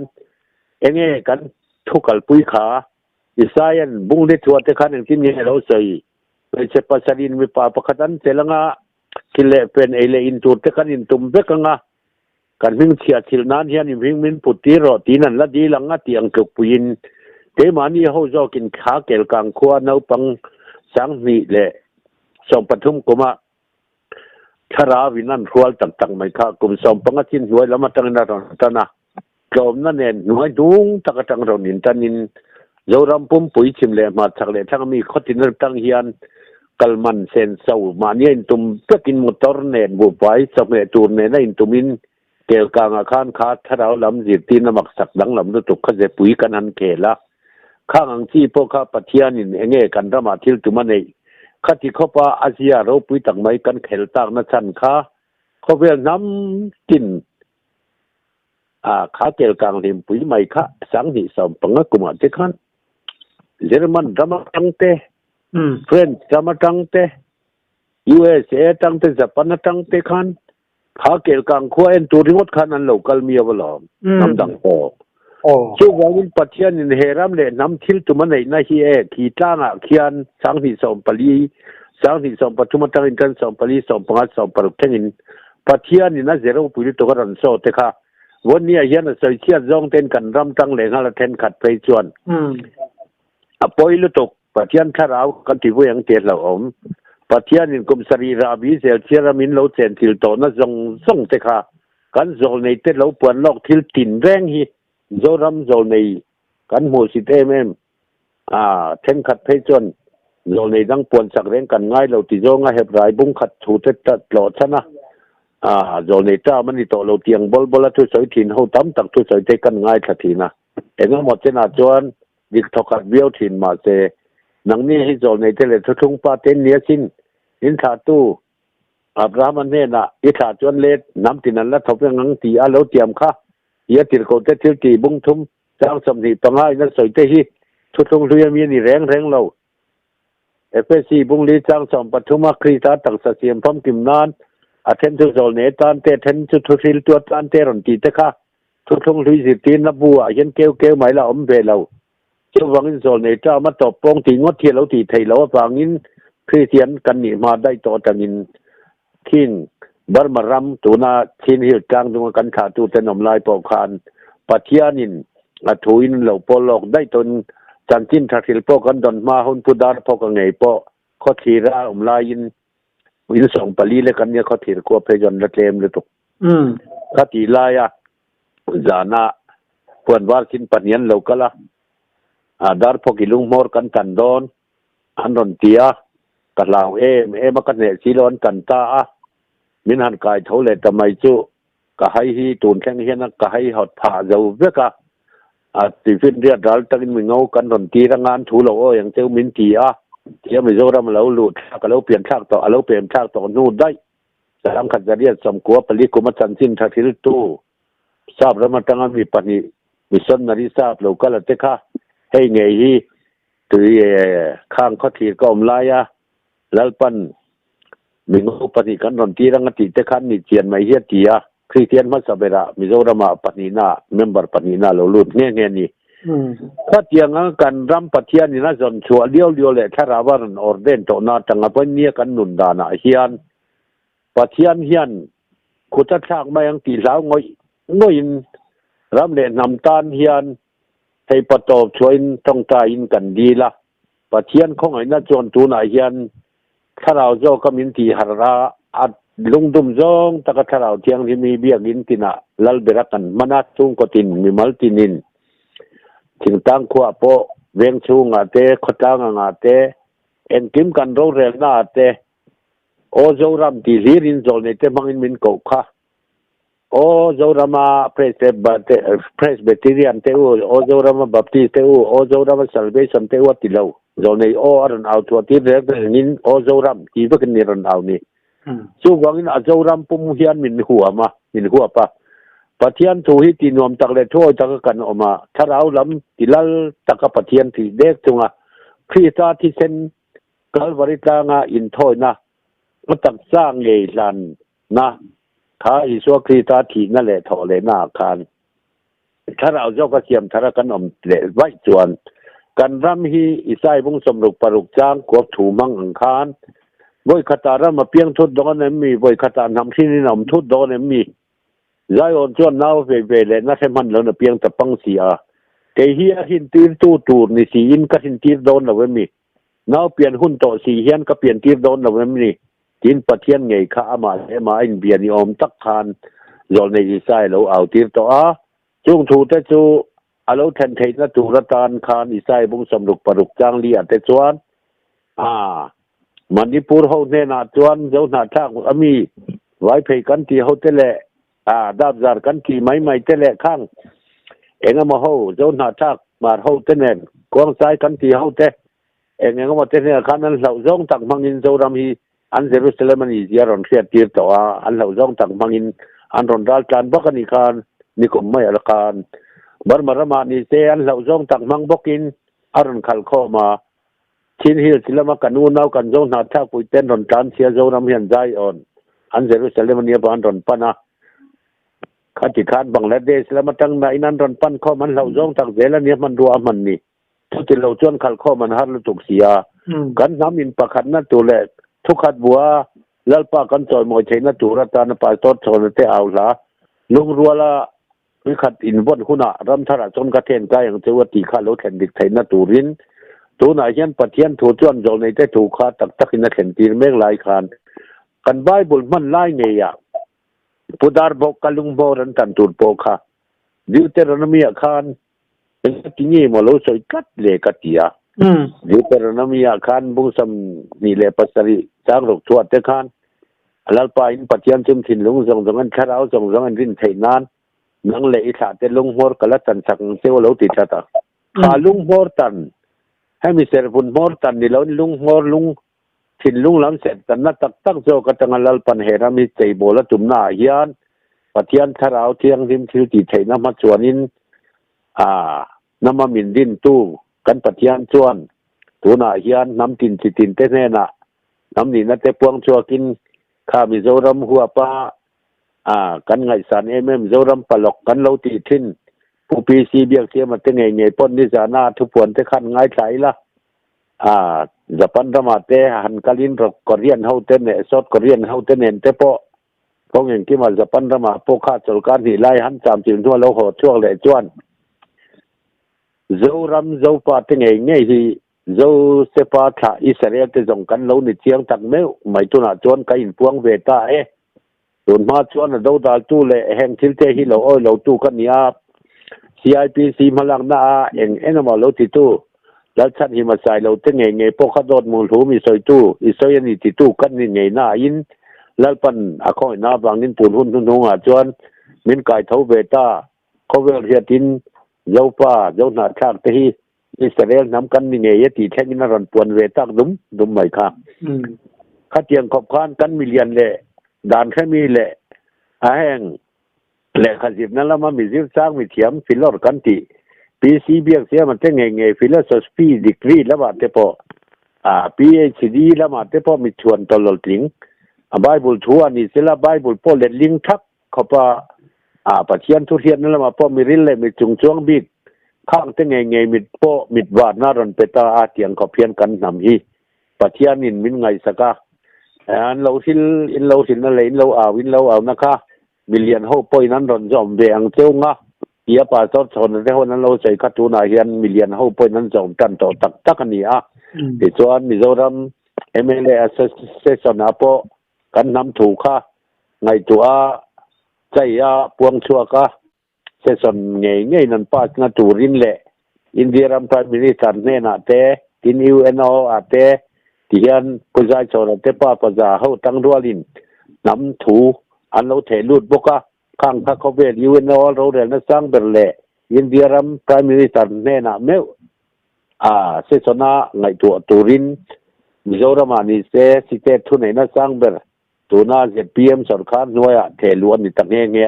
เองกันทุกขัลปุยขาอิสายนบุ้งเล็ดชัวเตคันอย่างที่นี่เราใส่เป็นเชปัสดินวิปาปะขันเซลังะกิเลเป็นเอเลอินตูเตคันอินตุมเบกังะกันวิ่งเฉียดทิลนานเฮียนวิ่งมินปุติรอตีนันละดีลังะเตียงกุปุยินเตมานี่เขาจะกินขาเกลกางขวานเอาปังสังนี่แหละสองปฐุมกุมาถ้าราวินันรัวต่างๆไม่ค่ะกลุ่มสมปังจินหวยแล้วมาตั้งนาตอนน่ะกลุ่มนั่นเองหน่วยดุงตะกตั้งเรานินตันินโยรำปุ่มปุ๋ยชิมเลยมาจากเลยทั้งมีข้อที่นั่นตั้งเฮียนกัลมันเซนเซามาเนี่ยอินตุมก็กินมอเตอร์เนนบุบไว้สมัยตูนเนนอินตุมินเกี่ยวกับอาคารขาถ้าเราลำจิตตีนมักสักดังลำตุกเขาจะปุ๋ยกันหันเกละข้างอังที่พวกข้าปะเทียนินเงี้ยกันรามาทิลตุมันเองข้าที่เขาป่าอาเซียเราปุยต่างไม่กันเขลต่างนั่นฉันข้าเขาเวียนน้ำกินข้าเกลกลางริมปุยไม่ข้าสังหิสมปังกุมาเจคันเยอรมันดำมาตั้งเตเฟรนช์ดำมาตั้งเตUSA ตั้งเตญี่ปุ่นตั้งเตคันข้าเกลกลางขั้วเอ็นตัวริมดขันนั่นโลกัลมีอะไรน้ำดังโอช่วงวันปัจจัยนินเฮรัมเลยน้ำทิลตุมันในนาฮีขีตั้งเขียนสังหิสมปลีสังหิสมปัจจุบันตั้งอินกันสมปลีสมปังสมปรุกทั้งอินปัจจัยนินน่าจะเราพูดตัวกันโซ่เตค่ะวันนี้ยันใส่เชียร์จงเต้นกันรำตั้งเลยฮะละเทนขัดไปชวนปอยลุตกปัจจัยถ้าเรากันที่ว่ายังเตะเราปัจจัยนินกุมสรีราบีเซลเชียร์มินเราเซนทิลโตน่าจงเตค่ะกันโซนในเตะเราปวนลอกทิลตินแรงฮีโจรำโจในกันหัวสิเตมเทนขัดเพจนโจในดังปวนสักเร่งกันง่ายเราติโจง่ายเห็บไรบุ้งขัดถูเตตัดหลอดชนะโจในเจ้ามันนี่โตเราเตียงบอลทุสอยถิ่นเขาตั้มตักทุสอยเตกันง่ายทันทีนะเอ็งหมดเจนาจวนดิกทอกัดเบี้ยวถิ่นมาเซนังนี้ให้โจในเทเลทุ่งปาเต้นเนี้ยสิ้นอินทาตู้อับรามันเนี่ยนะอิทาจวนเล็ดน้ำถิ่นนั้นแล้วทบยังงังตีอาเราเตรียมค่ะยาติดโคเตทิลตีบุ้งทุ่มจ้างสมดีปังไอ้นั่นสวยเตฮีทุกทุกเรื่องมีนี่แรงเราFSC บุ้งลีจ้างสมปฐุมครีตาตักเสียมพร้อมกิมนานอาเทนทุกโซนเนตันเตเทนทุกทิลตัวตันเตรอนตีเตค่ะทุกทุกลุยสิตีนับบัวยันเกลหมายละอมเบลเราเจ้าวังอินโซนเนจ้ามาตบปองตีงดเทียเราตีไทยเราฟังอินคริสเตียนกันนี่มาได้ต่อจากอินคิงบาร์มารำตัวน่าชินเหตุการณ์ตรงกันขาดตัวเต็นอมลายปอกคานปัจเจียนินถุยนเหล่าปลอกได้ตนจันจินทักษิลปอกันดอนมาหุนพุดาร์ปอกันไงปอ ข้อทีระลายินวินส่งปลีเลยกันเนี่ยข้อทีระกว่าเพยอนละเต็มเลยตุกข้อทีลายจานะปวนวาสินปัญญาเราก็ละดาร์พกิลุงมอร์กันตันดอนอันดอนเตียกัลาวมากันเนี่ยซีลอนกันตามินหันกายเท่าเลยทำไมจู่ก็ให้ฮีตูนแข่งเฮียนก็ให้หดผ่าเจ้าเวกติฟินเรียดรัลตันมิงเอากันดอนตีรังงานถูเราอย่างเจ้ามินตีเที่ยวมิโซรามเราหลุดก็เราเปลี่ยนชากต่อเราเปลี่ยนชากต่อนู่นได้แต่ทำขัดจะเรียกสมกัวปลีกุมัดสันสินทักทิรุตู้ทราบแล้วมันตั้งมีปณิมิสนนาริทราบเราก็ละเตค่ะให้ไงฮีตือข้างข้อทีก็อมลายแล้วปันมิงเอาปณิกันดอนตีรังติเตคันนี่เจียนไม่เฮียตีคริสเตียนมาสเบระมิโซรามาปณินาเมมเบอร์ปณินาเราหลุดเงี้ยนี่ถ้าเตียงกันรำปฏิญาณนี่นะจนชัวเลี้ยวเลยถ้าเราว่าออร์เดนโตนาตั้งแต่เป็นเนี่ยกันนุนดานะเฮียนปฏิญาณเฮียนขุดช่างมายังตีสาวงอยรำเล่นนำตานเฮียนให้ประตบช่วยต้องตายกันดีละปฏิญาณของไอ้นั่นจนตัวไหนเฮียนถ้าเราเจ้าก็มินตีหาราอัดลุงดุมจงตะกัดเราเที่ยงที่มีเบียกินตินะลัลเบรักันมานัดทุ่งกตินมีมัลตินินถึงตั้งขวบโปเวียงชูงอาเตขดตั้งอาเตเอ็นกิมกันโรเรลนาอาเตโอโจรามตีลีรินโจเนเตมังอินมินโกค่ะโอโจรามาเพรสเบติเรียนเตอูโอโจรามาบัพติสเตอูโอโจรามาซัลเวชันเตอูติเลวโจเนโออารันเอาตัวที่เรียกนินโอโจรามที่ว่ากันนิรันเอานี่สู้วังอินอาโจรามปุ่มเฮียนมินหัวปะปฏิญาณทูฮิตินวมตักเลทั่วตักกันออกมาถ้าเราลำติลัลตักปฏิญาณที่เด็กจงคริสต์ที่เซนกัลวาริตางาอินทอยนะมันตักสร้างเงยลันนะถ้าอิสวคริสต์ที่นั่นแหละทอเลนาคารถ้าเราเจ้าก็เทียมถ้ากันอมเละไว้จวนกันรำฮีอิไซบุงสมรุปปรุกจ้างกวบถูมังอังคารบ่อยขตารมาเพียงทุดดอนเอ็มมีบ่อยขตานำที่นี่นำทุดดอนเอ็มมีใจอ่อนจวนน้าเวเลยนะให้มันแล้วนะเพียงแต่ปังเสียเฮียหินตีนตู้ตูนี่สีอินก็หินตีนโดนแล้วเว้ยมีน้าเปลี่ยนหุ้นโตสีเฮียนก็เปลี่ยนตีนโดนแล้วเว้ยมีจีนปะเทียนไงข้ามาอินเบียนิอมตักคานโยนในดีไซน์เราเอาตีนโตจุงถูแต่จูอาเราแทนเทนะจูรัตานคานอีไซบุงสมรุกปรุกจางเลียแต่จวนมันญี่ปุ่นเขาเนี่ยนาจวนเจ้าหน้าทางมีไว้เพกันที่เขาเตะดาบจารกันที่ไม่เตะข้างเองมาเขาเจ้าหน้าทักมาเขาเตะเนกวางซ้ายกันที่เขาเตะเองมาเตะเนี่ยข้างนั้นเราจ้องตักมังอินเจ้ารำฮีอันเซรุสเลมันอีเดียรอนเสียตีร์ตัวอันเราจ้องตักมังอินอันรอนดัลการบักนิการนิคมไม่ละการบาร์มารมานิเซอันเราจ้องตักมังบกินอารอนขัลเข้ามาชินฮิลสิลมากันนูนเอากันเจ้าหน้าทักปุยเต้นรอนการเสียเจ้ารำฮีอันใจอ่อนอันเซรุสเลมันเนี่ยบ้านรอนปนะข้าติดบังเลเดสแล้วมาตั้งในนั้นรอนปั้นข้อมันเราจ้องตักเจแล้วเนี่ยมันรัวมันนี่ทุกที่เราจวนขัลข้อมันฮัดแล้วถูกเสียกันน้ำอินปะขันนั่นตัวแรกทุกขัดบัวแล้วป้ากันจอยมวยใช้นั่นตัวรัตานปายต้นโซนเตเอาละลุงรัวละวิขัดอินวนคุณะรำธาราจนกระเทนกายอย่างเจ้าตีข้าแล้วแทนดิกไทยนั่นตัวรินตัวไหนเช่นปะเทียนถูกจวนโจในเตถูกข้าตักอินนั่นแทนตีเมฆลายคานกันใบบุญมันไล่เงียพุดาร์บอกกัลุงโบรันตันตูนโปค่ะดิวเตอร์นมีอาคารเป็นที่นี่มาลุสอยกัดเล่กัดยาดิวเตอร์นมีอาคารบุษมนี่เล่ปัสสริจางรกทัวเตคานแล้วไปอินปัจจัยจุมถิ่นลุงส่งส่งกันคาราส่งส่งกันรินไทยนานนังเล่อิสาเตลุงโฮร์กัลตันสังเซวลุติชะตาขาลุงโฮร์ตันให้มีเซอร์ฟุนโฮร์ตันนี่แล้วลุงโฮร์ลุงถิ่นลุงล้ำเสร็จแต่นัดตักโจกตังลัลปันเฮรามิใจโบละจุมหน้าเฮียนปฏิญาณทาราวเทียงริมทิวติไทยน้ำมัดจวนินน้ำมันมินดินตู้กันปฏิญาณจวนตัวหน้าเฮียนน้ำตินสิตินเต้เน่น่ะน้ำนี่นัดเตปวงชัวกินข้ามีโจรำหัวป้ากันไงสันโจรำปลอกกันเราตีทิ้นผู้ปีซีเบียกเทียมันเต้ไงป้นนิจานาทุกผลเตขันง่ายใสละจะปันธรรมะเตหันกาลินรกเรียนเฮาเตเนสดกเรียนเฮาเตเนเตปะพงอย่างที่มาจะปันธรรมะพวกข้าจุลการที่ไล่หันจามจินทั่วโลกช่วงแหล่จวนเจ้ารำเจ้าป่าเตไงที่ zo sepa tha Israel te jong kan lo ni chiang tak meu mai tu na chon ka in puang ve ta tun ma chuan do dal tu le heng thil te hi lo oi lo tu kan nia CIPC malang na eng ma lo ti tu dal chan hi ma sai lo te nge po kha dot mul hu mi soi tu I soi ni ti tu kan ni nge na in lal pan a khoi na bangin pun hun hun nga chuan min kai tho ve ta cover hiatin zopa zo na thak te hi Israel nam kan ni nge ye ti theng na ron puan ve tak dum mai kha khatiang khop khan kan million le dan khe mi le a heng le khajib na lama mi zir sang mi thiam filor kan ti PC biak sia man te nge philosophy degree lama te po PhD lama te po mi chuan tolol ting a bible thu ani sela bible po le ling thak khopa pathian thu hian na lama po mi ril le mi chung chuang bik khang te nge mit po mit wa na ron peta a tiang ko phian kan nam hi pathian in min ngai saka an lo sil na le in lo aw na kha million ho poi nan ron jom ve ang cheu nga ia pa to chon re ho nan lo sei kha tu na hian million ho poi nan jom tan to tak ani ti chuan Mizoram MLA association apo kan nam thu kha ngai tu chai puang chua ka session nge nan pa nga turin le India ram prime minister ne na te tin UNO ate tian puzai chora te pa za ho tang rualin nam thu an lo the lut boka khang kha ko ve UNO ro re na sang berle India ram prime minister ne na meu sesona ngai tu turin Mizoram ani se site thu nei na sang ber tuna ZPM sarkar noya the luan ni tak nge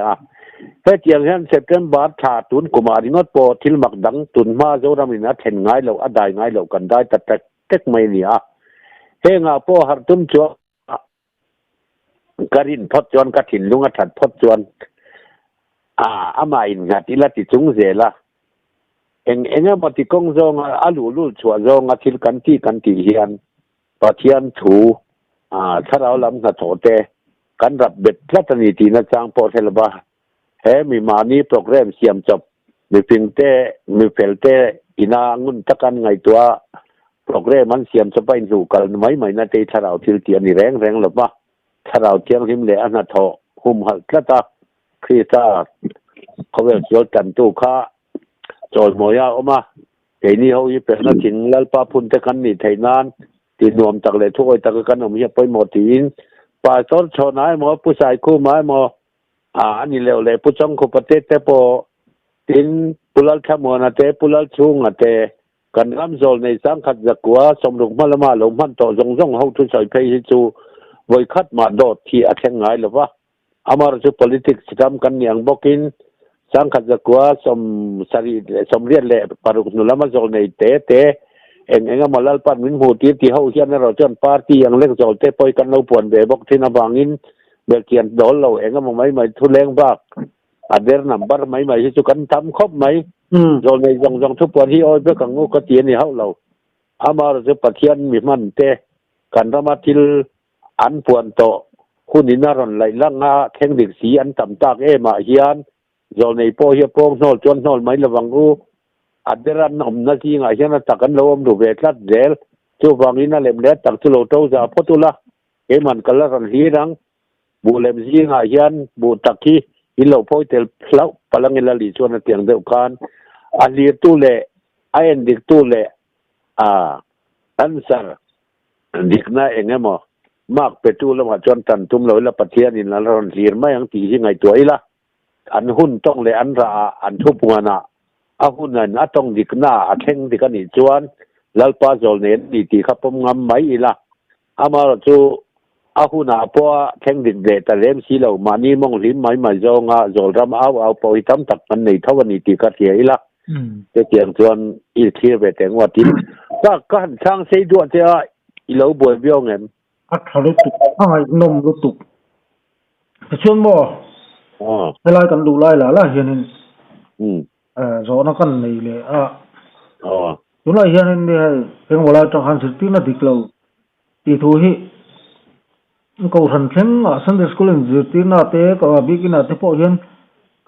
he tiang han September tha tun kumari not po thil mak dang tun ma Zoram ina then ngai lo adai ngai lo kan dai tek mai ni he nga po har tum cho karin phot chon ka thin lunga that phot chon ama in ngatila ti chung zela enga mati kong zong alu lu chwa zong athil kan ti hian pathian thu tharau lam na thote kan rap bet tlatani ti na chang po thelba he mi mani program siam chop mi pingte mi felte ina ngun takan ngai tua program man siam chopai lu kal mai na te tharau thil ti ani reng lo ba tharau tiang him le ana tho hum hal tlata khita khovel chol kan tu kha chol moya oma ke ni ho yi pe na thin lal pa phun te kan ni thainan ti nuam tak le thoi tak kan om hi poi mo tin pa tor chonai mo pu sai khu mai mo ani le pu chong khu pate te po tin pulal thamo na te pulal chung ate kan ram zol nei sang khat zakwa somruk malama lo man to zong ho thu sai phei hi chu voi khat ma do thi atheng ngai lo wa amar chu politics kam kan niang bokin sang khat zakwa som rian le paruk nulama zol nei te enga malal pan min hu ti ho hian na ro chon party yang lek zol te poi kan lo pon be bok thina bangin belkian dol lo enga mai thu leng bak ader number mai chu kan tham khop mai zol nei jong thu pon hi oi be kang ngo ka ti ni hau lo amar chu pathian mi man te kan ramatil an puan to hunin ron lai langa theng dik si an tam tak ma hian zol nei po hi pong nol chon nol mai lawang u aderan om na ki nga hian takan lo om du ve tlat del chu wangina lem le tak chu lo to za photula e man kala ran hi rang bu lem zi nga hian bu takhi i lo phoi tel phlau palang ila li chuan tiang deuh kan a li tu le a en dik tu le answer dikna engemo mak petu lo ma chuan tan tum lo la pathian in la ron lir mai ang ti hi ngai to ila an hun tong le an ra an thu pungana ahunan atong dikna atheng dikani chuan lalpa zol nen ni ti khapom ngam mai ila amar chu ahuna po theng dik de ta lem si lo mani mong lim mai zonga zol ram au po hitam tak man nei thawani ti ka thia ila te tiang chuan i thir ve teng wa tin ka kan sang sei du te i lo boi biong em thalu tu ai nom lu tu chuan mo lai kan du lai la hianin zo na kan nei le tuna hianin ni heng wala tang han sirti na diklo ti thu hi ko than thleng Sunday school in zirti na te ka bikina te po hian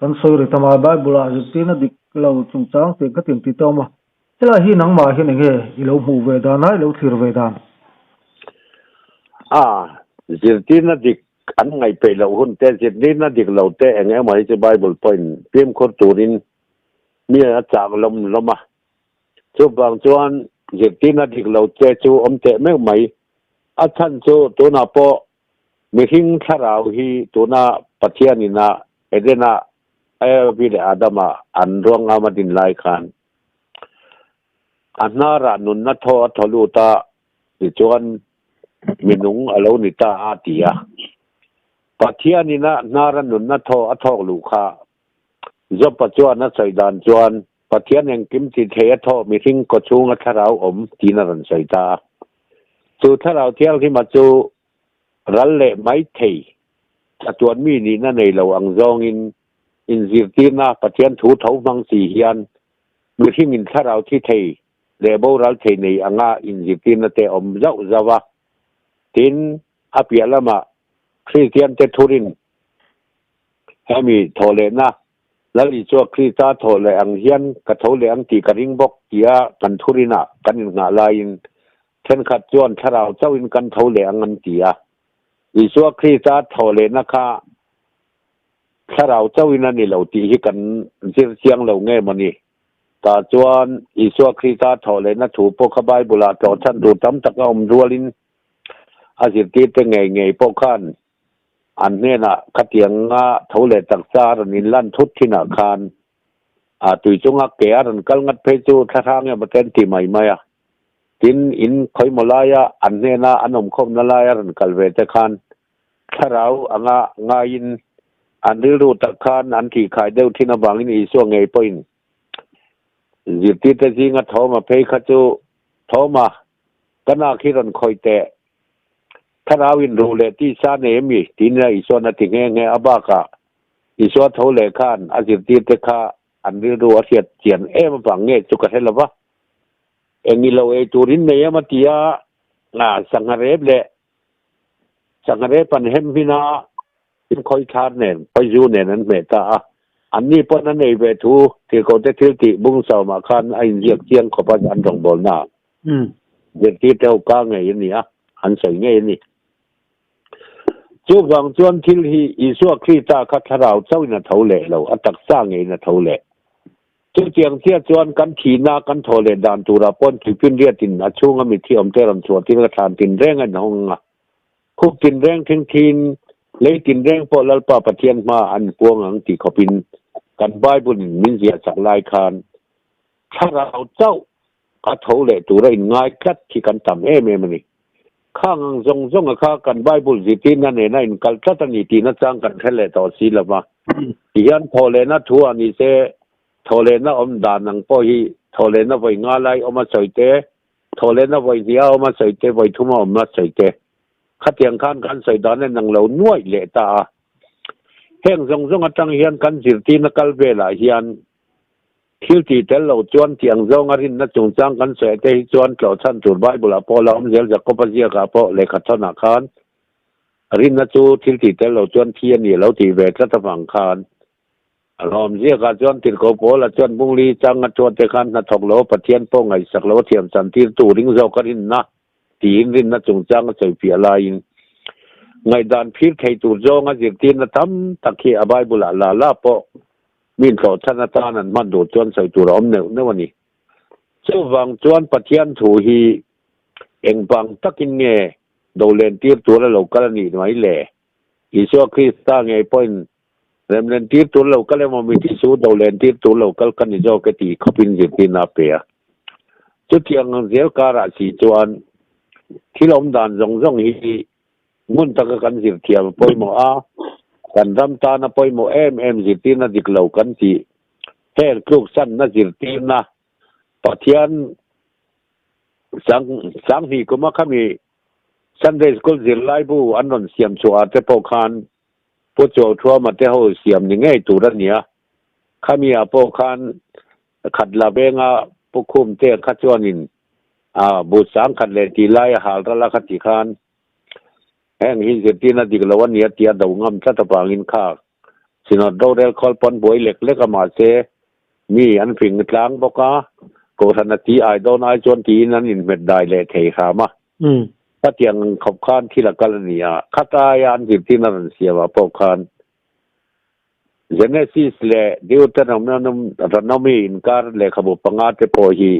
kan soi re tama bible zirti na diklo chung chang te ka tin ti to ma chela hi nang ma hi nge ilo mu ve da na ilo thir ve da zirtin na dik an ngai pe lo hun te zirtin na dik lo te enge mai che bible point pim khor turin mi a chang loma chu bang chuan zirtin na dik lo che chu om te me mai a chan chu tu na po mi hing tharau hi tu na pathianina edena vi de adama an rong amadin lai khan anara nun na tho tholu ta ti chuan minung alo ni ta atia pathianina nara nun na tho athok lu kha zo pa chuan na saidan chuan pathian eng kim ti the tho mi hing ko chunga tharau om tina ran saita chu tharau thial ki ma chu ralle mai thei chuan mi ni na nei lo ang zong in zirtina pathian thu thau mang si hian mi hing in tharau thi thei le bo ral thei nei anga in zirtina te om zau zawa tin apia lama Christian te thurin hemi thole na lali cho Krista thole ang hian ka thole ang ti ka ring bok tia kan thurina kan nga lain then khat chuan tharau chawin kan thole ang an tia iso Krista thole na kha tharau chawin ani lo ti hi kan sir siang lo nge mani ta chuan iso Krista thole na thu po kha Bible to chan du tam tak om rualin azirti te ngei po khan an ne na khatiang nga thole tak char nin lan thut thina khan tui chunga ke aran kal ngat phe chu thathang ya baten ti mai maya tin in khoi molaya an ne na anom khom na la ran kalve te khan tharau anga nga in an ru tak khan an thi khai deu thina bangin I so ngei poin zirti te jinga thoma phe kha chu thoma kana khiron khoite tharawin rule ti sa ne mi tinra iso na tinge nge abaka iso thole khan azirti te kha anri ru asiat chian em bange chuka helaba engilo e turin ne yamatia na sangare pan hem bina in khoi thar nen khoi ju nen an meta anni pon an nei ve thu ti ko te thil ti bung saw ma khan ai jiak chiang khopa an rong bol na zirti te ka nge ni an sai nge ni chu wang chuan thil hi isu Krista kha tharau chawina thole lo atak sa nge na thole chu chiang tia chuan kan thina kan thole dan tura pon thipin ria tin achunga mi thi om te ram chu tin ka than tin reng an honga khuk tin reng thing thin le tin reng po lal pa pathian ma an puang ang ti khopin kan Bible min zia chak lai khan tharau chau ka thole tura in ngai khat ki kan tam em ni khang zong kha kan Bible zitin na ne na in kalta ni ti na chang kan thele to si lama hian thole na thu ani se thole na om dan nang po hi thole na voi nga lai oma soite thole na voi dia oma soite voi thuma om na soite khatiang khan kan soi dan nang lo nuai le ta heng zong atang hian kan zirti na kalvela hian khilti tel lo chuan tiang zong arin na chung chang kan se te chuan tlo chan tur Bible apola om zel ja kopazia ka po le khathana khan rin na chu khilti tel lo chuan thian ni lo ti ve tla tawang khan alom zia ka chuan tir ko pola chuan bungli chang a chuan te khan na thok lo pathian po ngai sak lo thiam chan tir tu ring zo karin na tin rin na chung chang choi pi ala in ngai dan phir thei tur zong a zirtin na tam takhi a Bible la po min tlo thana tan an man do chuan sai tur om ne wani chu wang chuan pathian thu hi eng bang takin nge do len tir tur lo kal ni mai le iso Krista nge point rem len tir tur lo kal mo mi ti su do len tir tur lo kal kan ni zo ke ti khopin zirtin na pe chu tiang zel kara si chuan thilom dan zong hi mun ta kan zir thiam poi mo kan ram ta na poi mo em zirtin na diklo kan ti her kruk san na zirtin na pathian sang hi kuma khami Sunday school zir lai bu anon siam chua te po khan po cho thua ma te ho siam ni ngai tu ran nia khami a po khan khat la benga po khum te kha chuanin bu sang khat le ti lai hal ra la khati khan heng hi zirtin na diklo wan nia tia do ngam ta pangin kha sino do rel khol pon boi lek ama se mi an phing tlang boka โกธนตีไอโดนไอจวนตีนั้นอินเม็ดได้เลยเทขามาถ้าเตียงขบคานที่ละกันนี่อ่ะขัดายานจิตที่นั่นเสียว่าพวกคานเจเนซิสเลเดียวแต่เราไม่มีอินการเลยขบุปังอาเตโพฮี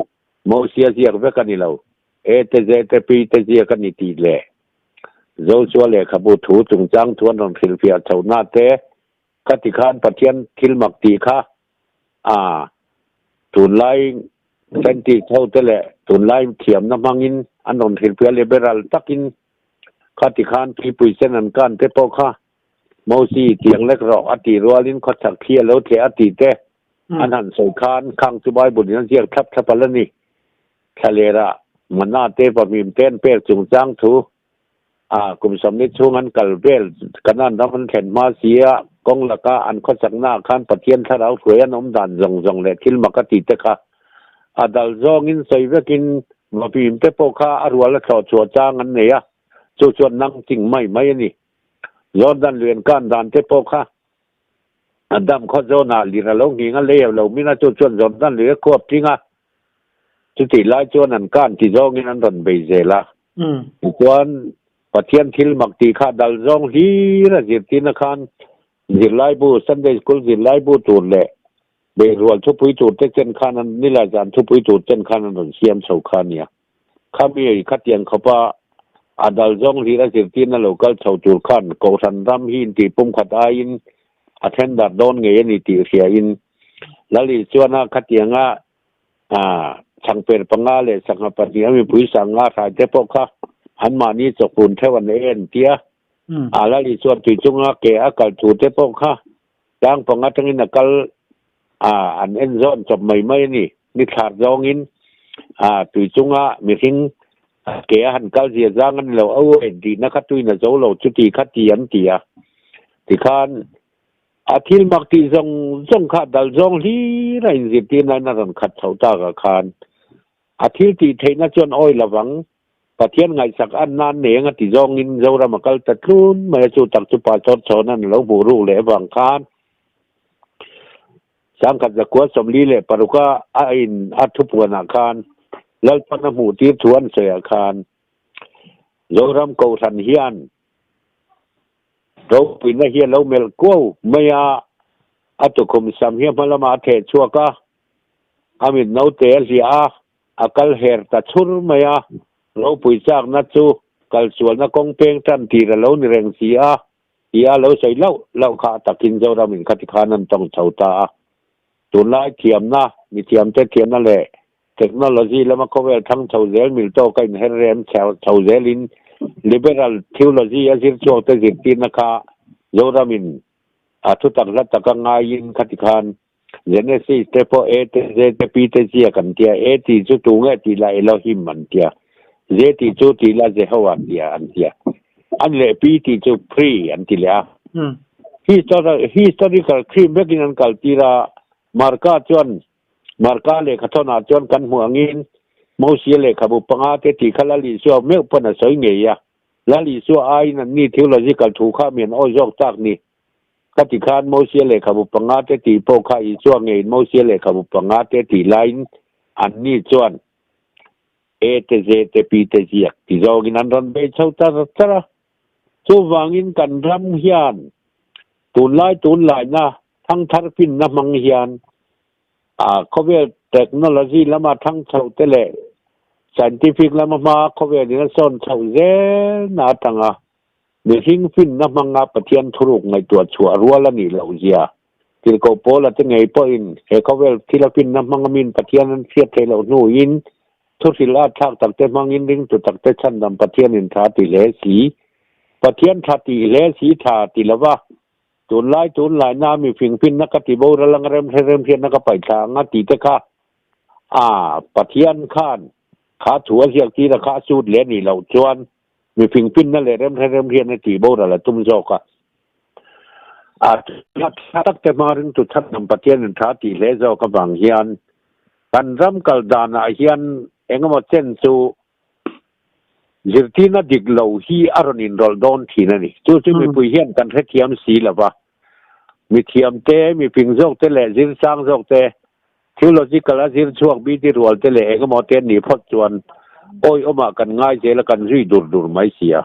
โมเสียเสียก็เวกันนี่เราเตเจเตปีเตเจกันนี่ตีเลยโจชัวเลยขบุถูจงจังทวนของฟิลเฟียชาวนาเตคติคานปะเทียนทิลมักตีค่ะตุนไลเซนติเท่าเตเลตุนไลเทียมน้ำมังอินอันนนฟิลเฟียเลเบรัลตักอินคติคานปีปุยเซนันกันเตโปค่ะโมซีเตียงเล็กรออติรัวลินขจักเพียแล้วเทอติเตอันนั้นสุขานขังสุบายบุญนั้นเสียทับทับลนี่ทะเลระมันน่าเตปมีมเต้นเปรจุงจังถูกุมสมนิช่วงนั้นกัลเบลกันนั้นรับมันเห็นมาเสียกองละกาอันขจักหน้าขันปะเทียนถ้าเราถวยน้ำดันจงเลยทิลมักติเตค่ะดัลจงอินใส่เวกินมาพิมเตโปคาอรัวและเขาชัวจางอันเนี่ยชวนนั่งจริงไม่นี่ยอดดันเรียนการดันเทปค่ะอันดำข้อโจนาลีระลงหิงเลี้ยวเราไม่น่าชวนยอดดันเรือควบจริงจุดที่ไล่ชวนอันการที่จงอินอันดันเบเซละชวนปะเทียนทิลมักตีค่ะดัลจงฮีระจิตตินคันจิตไล่บูสันเดย์สกุลจิตไล่บูตูนเละเบรวลทุบปุยตูดเจนคันนั้นนี่แหละจานทุบปุยตูดเจนคันนั้นเสียมโฉคานี่ข้ามีขัดยังเขาปะดัลจงฮีระจิตตินนั่นเราก็โฉจูดขันโกสันรำหินตีปุ่มขัดอายินอัเทนดัดโดนเงียนี่ตีเสียอินแล้วลีส่วนขัดยังสังเปรปังอาเลสังหปฏิมีปุยสังอาสายเทปค่ะหันมานี่จกปุ่นเทวันเอ็นเตียแล้วลีส่วนตุยจุงอาเกะกัลถูเทปค่ะดังปังอาทั้งนี้นักอันเอ็นซอนจบไม่นี่นิขาดจองอินตุยจุงอามีทิ้งเกะหันกัลเสียจางกันเราเอาเอ็นดีนะครับตุยน่ะโจเราจุดที่ขัดเตียนเตียที่คันทิลมักตีจงขัดดัลจงที่ไรสิที่นั่นนั่นขัดเสาตากคานทิลตีเทน่าจนอ้อยระวังปะเทียนไงสักอันนั้นเนี่ยงติจงอินโจรามักลตัดลุนมาจูตักจุปาจดโซนั่นเราบูรุเล่บังคานสังกัดจะกวดสมลีเล่ปรุกะอินอัตุปวนาคารแล้วพนมูตีทวนเสียคารโจรามโกสันเฮียนเราปีนเฮียเราเมลโก้ไม่อัตุคมสัมเฮียพลมาเทชัวกะอามินนาเตลซีอากัลเฮร์ตัดชุรไม่เราปุยจากนัดจูกัลส่วนนักกงเพ่งทันทีเราในเรื่องเสียเราใส่เราขาตะกินเจ้าเราเหมือนคติคานั้นต้องเท่าตาตุนไล่เทียมนะมีเทียมแต่เทียมนั่นแหละเทคโนโลยีแล้วมันก็เวลทั้งเท่าเซลมิลโตกันเฮเรมเท่าเซลินลิเบรัลเทคโนโลยีอาศิรโจเตจิตินะคะเจ้าเรามินทุตักรัตตะกังไงยินคติคานเจเนซิสเตโปเอเตเจเตปีเตเจียกันเตียตีจุตุงตีลาเอโลฮิมมันเตียเจติจุติลาเจฮวันเตียอันเตียอันเลปีติจุพรีอันติเลียhistorical crime begin an kaltira marka chon marka le khathona chon kan huangin mosia le khabu panga te ti khalali so me upana soi ngeya lali so ai nan ni theological thu kha men o jok tak ni kati khan mosia le khabu panga te ti po kha I so nge mosia le khabu panga te ti line an ni chon te je te pi te jiak ti jogin an ron be chauta tara so wangin kan ram hianตูนไล่นะทั้งทัรพินน้ำมังเฮียนเขาเรียกเทคโนโลยีแล้วมาทั้งเท่าเตเลscientific แล้วมาเขาเรียกนี่ส่วนเท่าเจน่าตั้งเดี๋ยวทิ้งฟินน้ำมังปะเทียนทุรุกในตัวชัวรัวแล้วนี่เราเสียที่เขาโพลแล้วจะไงพออินเขาเรียกที่เราฟินน้ำมังมินปะเทียนนั้นเสียเทเราหนูอินทุศิลาทักตักเตมังอินดิ้งตุตักเตชันดำปะเทียนอินทาติเลสีปะเทียนทาติเลสีทาติละว่าตูนไล่น้ามีฟิงพินนักติโบระลังเริ่มเพียนนักไปทางตีเตค่ะปะเทียนข้านขาถั่วเสียกทีราคาสูดเลนี่เราจวนมีฟิงพินนั่นแหละเริ่มเพียนในตีโบระละตุ้มโจกตักแต่มาถึงจุดทัดนำปะเทียนท้าตีเลโจกับบางเฮียนกันรำกัลดานาเฮียนเองมาเส้นสูจิตที่น่าดิกเหล่าฮีอารนินรอลดอนทีนั่นนี่จู่มีปุยเฮียนกันเทียมสีละวะมีเทียมเตมีพิงโจกเตแหละจินสร้างโจกเต ทิวโลจิกละสิช่วงบีที่รัวเตเลก็มอเตนนี่พอดจวนโอ้ยอมากันง่ายเจละกันรีดูไม่เสีย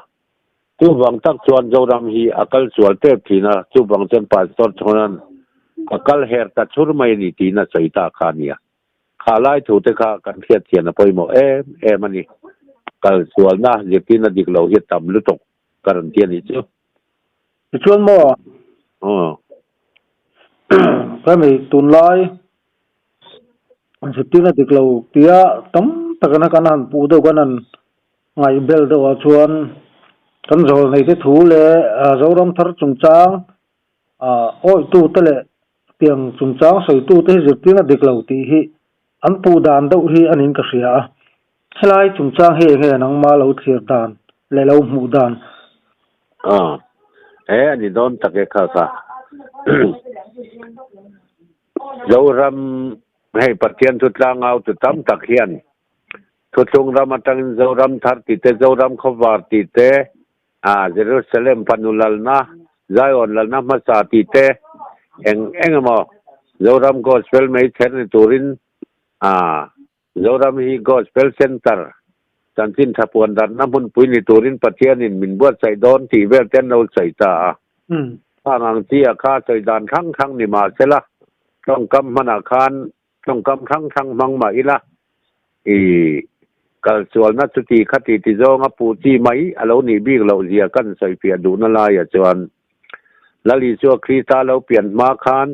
จูบังตักจวนเจ้ารำฮีอากาศสวนเทพทีนะจูบังเจนปัสสดชนั้นอากาศเฮร์ตัดชุดไม่นี่ทีนะใส่ตาขานี่ขาไล่ถูเตขากันเทียดเทียนนะพอยโมมันนี่กัลส่วนนะเด็กที่น่ะดิกเราเฮ็ดตำลุตกการันเตียนี่จ้ะชวนหม้ออ๋อก็มีตุนลอยสิบที่น่ะดิกเราเตียตั้มตะกันกันนั่นปูเดียวกันนั่นไงเบลเดียวชวนกันโซในที่ถูเลยเรารำทัดจงจ้างโอ้ยตู้เตะเตียงจงจ้างใส่ตู้เตะสิบที่น่ะดิกเราตีฮีอันปูดานเดาฮีอันนี้ก็เสียให้ไล่จงจ้างเฮนังมาเราเทียดานเลยเราหมู่ดานอันนี้โดนตะเกะข้าซะเรารำให้ปะเทียนทุดลางเอาตุตั้มตะเคียนทุดจงรำมาตั้งเรารำทัดติเตเรารำขวาติเตเยรูซาเล็มปนุลัลนะไซออนลัลนะมาสาติเตเอ็งมาเรารำก็สเปลไม่เช่นตูรินเรารำฮีก็สเปลเซ็นเตอร์จันทินทับวันดันน้ำมันปุยในตูรินปะเทียนินมินบัวใส่ดอนที่เวลเทนเอาใส่ตาถ้านางเจียข้าใส่ดานทั้งนี่มาเสละต้องกำมันอาคารต้องกำทั้งมังมาอีละกัลส่วนนัดสุติคติติโจงปูจีไม่เราหนีบีเราเจียกันใส่เปียดูนั่นลายจวนแล้วลิชัวคริสตาเราเปลี่ยนมาคาน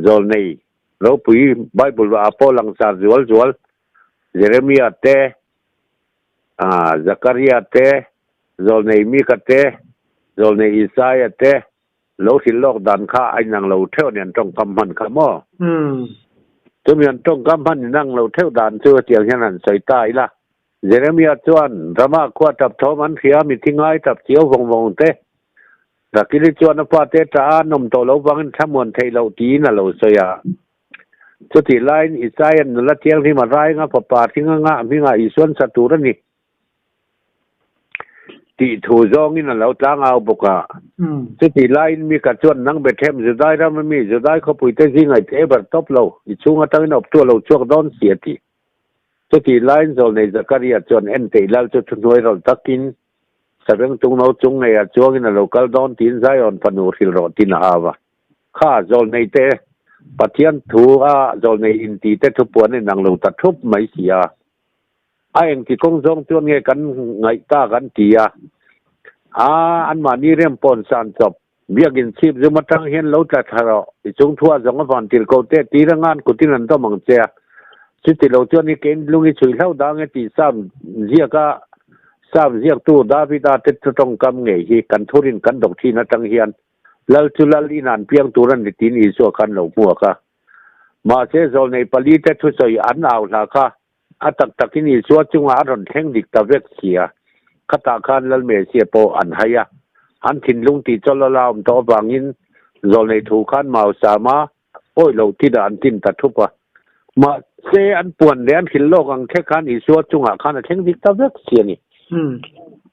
โจลนี่เราปุยไบเบิลว่าอโปลังซาจวลเยเรมียเตซักริยาเตโจลนี่มีกเตโจลนี่อิสายเตเราสิโลกดันข้าไอ้นางเราเท่าเนี่ยต้องกำมันขโมตัวเมียนต้องกำมันนั่งเราเท่าดันเชื่อเตียงแค่นั้นใส่ใต้ละเจเรมียจวนรามาขวดตับทอมันเขียมีทิ้งไว้ตับเจียววงเตะแต่กิริจวนฟ้าเตตานมโตเราวังทั้งมวลไทยเราตีน่ะเราเสียสุดที่ไลน์อิสราเอลนั่นละเทียงที่มาไร้งาป่าที่ง่ามีง่าอีส่วนศัตรูนี่ที่ถูจองนี่นั่นเราตั้งเอาบุกสุดที่ไลน์มีกระชวนนั่งเบ็ดเทมจะได้แล้วมันมีจะได้เขาปุยเตจิงไอเทบัตท็อปเราอีช่วงตั้งนบตัวเราช่วงโดนเสียทีสุดที่ไลน์โซนในจักรีจวนเอ็นเตยแล้วจะช่วยเราตักกินแต่เรื่องตรงเราจงในช่วงนั้นเราก็โดนตีนไซออนพนูริลโรตินอาวะข้าโซนในเตปะเทียนถูโซนในอินตีเตทุบปวนในนางเราตัดทุบไม่เสียไอ้เองที่คงทรงจวนเงกันไงตากันตีอันมานี่เริ่มปนสารจบเบียกินชีพจะมาตั้งเห็นเราจะทะเลาะจงทั่วจงวันที่เขาเตะตีระงานกุฏินันต้องมังเจ้าสุดที่เราจวนนี้เก่งลุงช่วยเท่าดังที่ซ้ำเรียกตู้ดาวิดาเตต้องกำเงยกันทุรินกันดอกที่นัตั้งเฮียนแล้วจุลลีนันเพียงตัวนั้นที่ตีนี้สัวกันเราหัวค่ะมาเสียในปลีเตทุสอยอันเอาละค่ะตักที่นี่สัวจุงอารันแข่งดิกตะเวกเสียขตาคานแล้วเมเสียโปอันหายอันถิ่นลุงตีจลลาวมตัวบางอินในถูกขันมาสามาโอ้ยเราที่ด่านตินตัดทุบมาเซอันป่วนแดนถิ่นโลกอังแค่ขันอีสัวจุงอาขันแข่งดิกตะเวกเสียนี่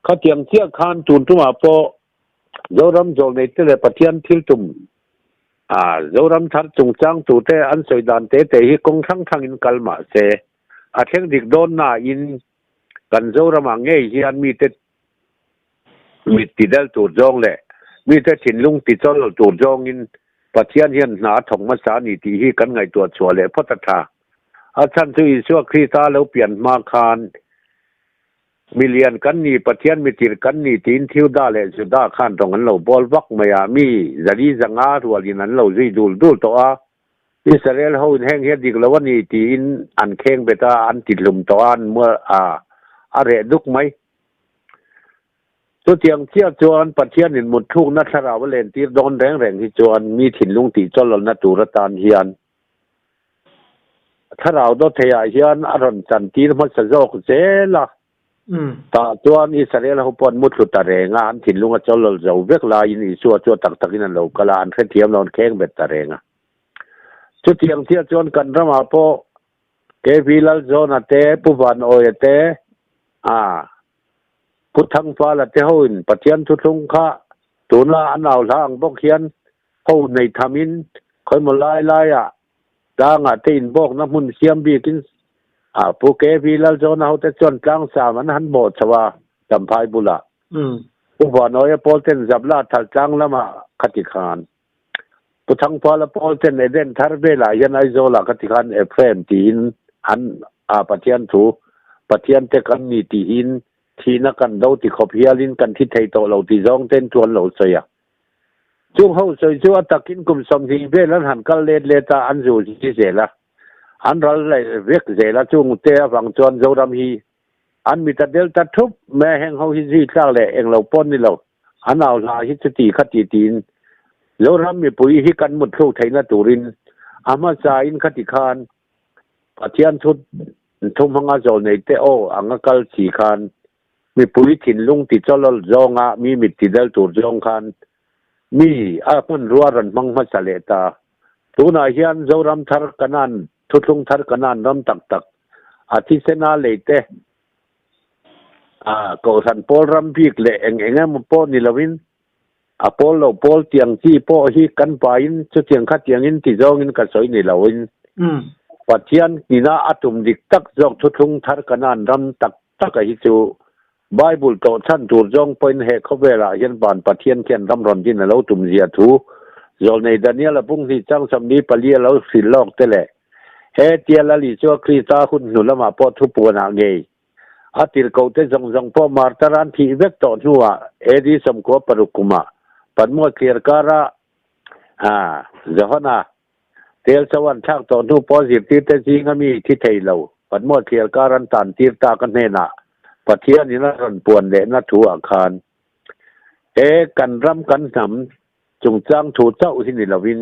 เขาเตรียมเชี่ยขันจุนทุ่มาโปโจรำโจในเตเลปะเทียนทิลตุมโจรำทัดจงจ้างตูเตอันสวยดานเตฮิกงทั้งอินกัลมาเซแข่งดิกโดนนาอินกันโจรมังเงี้ยอันมีแต่มีติดเดลตูจองแหละมีแต่ถิ่นลุงติดจอลตูจองอินปะเทียนเฮียนหนาถงมาสานีที่ฮีกันไงตัวชัวเลยพอตถาท่านที่ชั่วคริสตาแล้วเปลี่ยนมาคานมิเลียนกันนี่ปะเทียนมิติกันนี่ตีนทิวดาเลยสุดาข้านตรงนั้นเราบอลวักมามีจะดีจังอาทัวลินั้นเราจีดูตัวอิสราเอลเขาแห้งเฮ็ดดีกแล้ววันนี้ตีนอันเข่งเบต้าอันติดลมตัวอันเมื่ออะไรดุกไหมตัวเตียงเที่ยวจวนปะเทียนนินหมดทุกนัทราวเลนตีโดนแรงที่จวนมีถิ่นลุงตีจอลนัตุรตานเฮียนถ้าเราโดนเทียเฮียนอรอนจันทีมันจะโจกเจละตาจวนอิสราเอลเขาปนมุดสุดตะเรงานถิ่นลุงจอลเราเวกลายนี่ชัวตักนั่นเรากลานเทียมนอนแข้งเบ็ดตะเรงจุดเตียงเที่ยวจวนกันระมาโปเกวิลโซนาเตปุวันโอเตพุทธังฟ้าละเจ้าอินปะเทียนทุลุงคะตุลาอันเอาทางบกเขียนเขาในทามินคอยมาไล่ tang a tin bok na mun siam bi kin pu ke vi lal zo na hote chon tlang sa man han bo chawa tamphai bula u wa noi polten zabla thal tlang lama khati khan puthang pala polten eden tharbe la yan ai zo la khati khan fm tin an pathian thu pathian te kan ni ti hin thina kan do ti khopialin kan thi thei to lo ti zong ten tuan lo soya chung ho soi chu atakin kum som hi be lan han kal le ta an zu ji zela an ral lai vek zela chung te wang chon zo ram hi an mi ta del ta thup me heng ho hi ji tla le eng lo pon ni lo an au la hi ti khati tin lo ram mi pui hi kan mut thu theina turin ama cha in khati khan pathian thut thum hanga zo nei te o anga kal chi khan mi pui thin lung ti cholol zonga mi mit ti dal tur zong khan mi a pun ruaran mang ma chale ta tuna hian zoram thar kanan thutlung thar kanan ram tak tak athi sena leite ko san pol ram bik le engam po ni lovin a pol lo pol tiang chi po hi kan pain chu tiang kha tiang in ti zong in ka soi ni lawin pathian nina atum dik tak jok thutlung thar kanan ram tak tak hi chu Bible to chan tur jong point he khobela yan ban pathian ken ram ron din lo tum zia thu zol nei Daniel apung hi chang sam ni palia lo sil lok tele he tiala li cho krista hun nu lama po thu pu na nge atil ko te jong jong po martaran thi vek to nuwa edi sam ko parukuma panmo clear kara jahana tel sawan thak to nu positive te jinga mi thi thei lo panmo clear karan tan tir ta kan ne na pathian ni na ron puan le na thu akhan kan ram kan nam chung chang thu chau hi ni lovin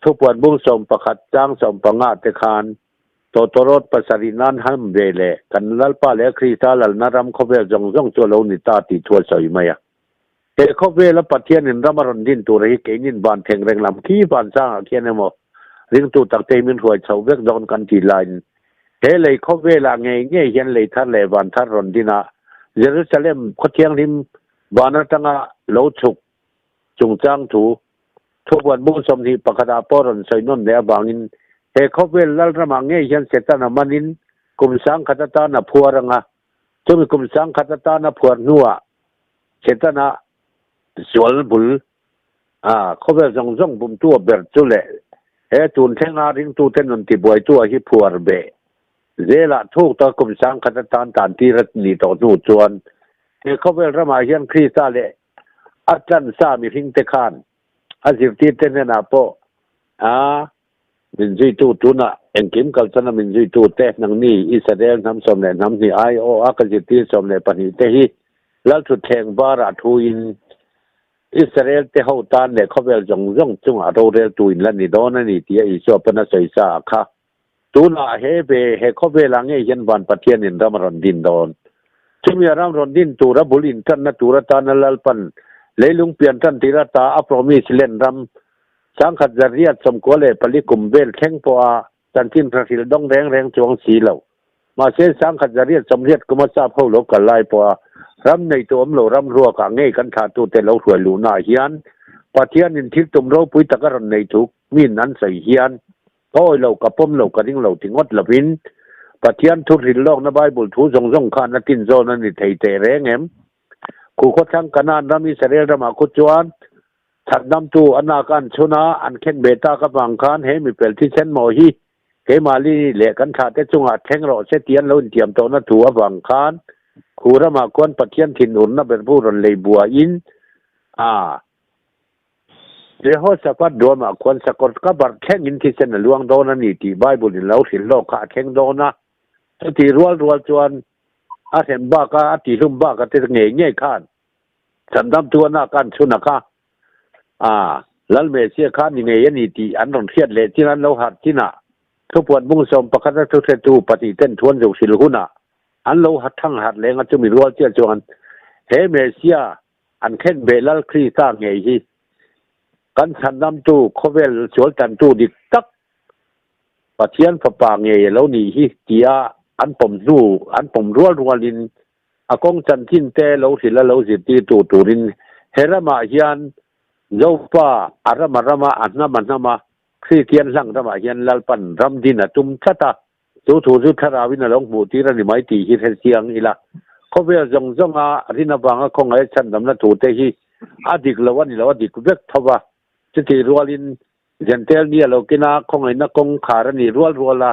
thu puan bung som pakhat chang som panga te khan to torot pasarinan ham vele kan lalpa le krista lal na ram khobe jong jong cho lo ni ta ti thua soi maya khobe la pathian in ramaron din tu rehi kenin ban theng reng lam ki ban sa khian emo ring tu tak te min huai chau vek don kan ti line lei khobe la nge hian lei thar le van thar ron dina Jerusalem khothiang rim bana tanga lo chuk chung chang thu thuwan bu som ni pakada poron soinon le bangin khobe lal rama nge hian setana manin kum sang khatata na phuaranga chumi kum sang khatata na phuar nuwa setana sual bul khobe jong jong bum tu ber chule tun thenga ring tu tenon ti boi tu hi phuar be zela thuk ta kum sang khata tan ti rat ni to nu chuan khovel rama hian krista le atlan sa mi hing te khan azir ti te na po min ji tu na engkim kal chana min ji tu te nang ni Israel nam som le nam ni ai o akazir ti som le pani te hi lal thu theng bara thu in Israel te ho tan le khovel jong jong chung a ro re tu in la ni don ni ti ai so pana sai sa kha tuna hebe he khobe lange yen ban pathian in ramaron din don chumi ram ron din tura bulin tan na tura tan lalpan leilung pian tan tira ta a promise len ram sang khat zariat som ko le palikum bel theng po a tan tin prasil dong reng chuang si lo ma se sang khat zariat som riat kuma sa phau lo ka lai po ram nei to om lo ram ruwa ka nge kan tha tu te lo hruai lu na hian pathian in thil tum ro pui takaron nei tu min nan sai hian oi lo kapom lo karing lo tingot lovin pathian thu rin lok na Bible thu jong jong khan na tin zo na ni thei te rengem ku ko thang kanan rami sare rama ku chuan thandam tu ana kan chuna an khen beta ka bang khan he mi pel thi chen mo hi ke mali le kan tha te chunga theng ro se tian lo tiam to na thu awang khan khurama kon pathian thin ur na ber bu ron lei bua in Jehoshaphat doma kwan sakot ka bar theng in kisen luang dona ni ti Bible in lo thil lo kha theng dona ti rual chuan a hem ba ka ti lum ba ka te nge khan chandam tu na kan chuna ka lal me sia khan ni nge ni ti an ron thiat le tin an lo hat tina thu puan bung som pakata thu the tu pati ten thuan jo sil huna an lo hat thang hat le nga chu mi rual chia chuan he me sia an khen belal krista nge hi kan chandam tu khovel chol tan tu dik tak pathian papa nge lo ni hi tia an pom rualin akong chan tin te lo sila lo ziti tu turin herama hian zopa arama anama khi kiên lăng ra mà hiền lal pan ram din à tum chata chú thủ chú thà ra vin long bu ti ra ni mai ti hi hen siang ila ko ve zong zong a rina banga ko ngai chan dam na tu te hi adik lawan ni lawan dik vek thawa chi ti rualin gentel ni lo kina ko ngai na kong khara ni ruala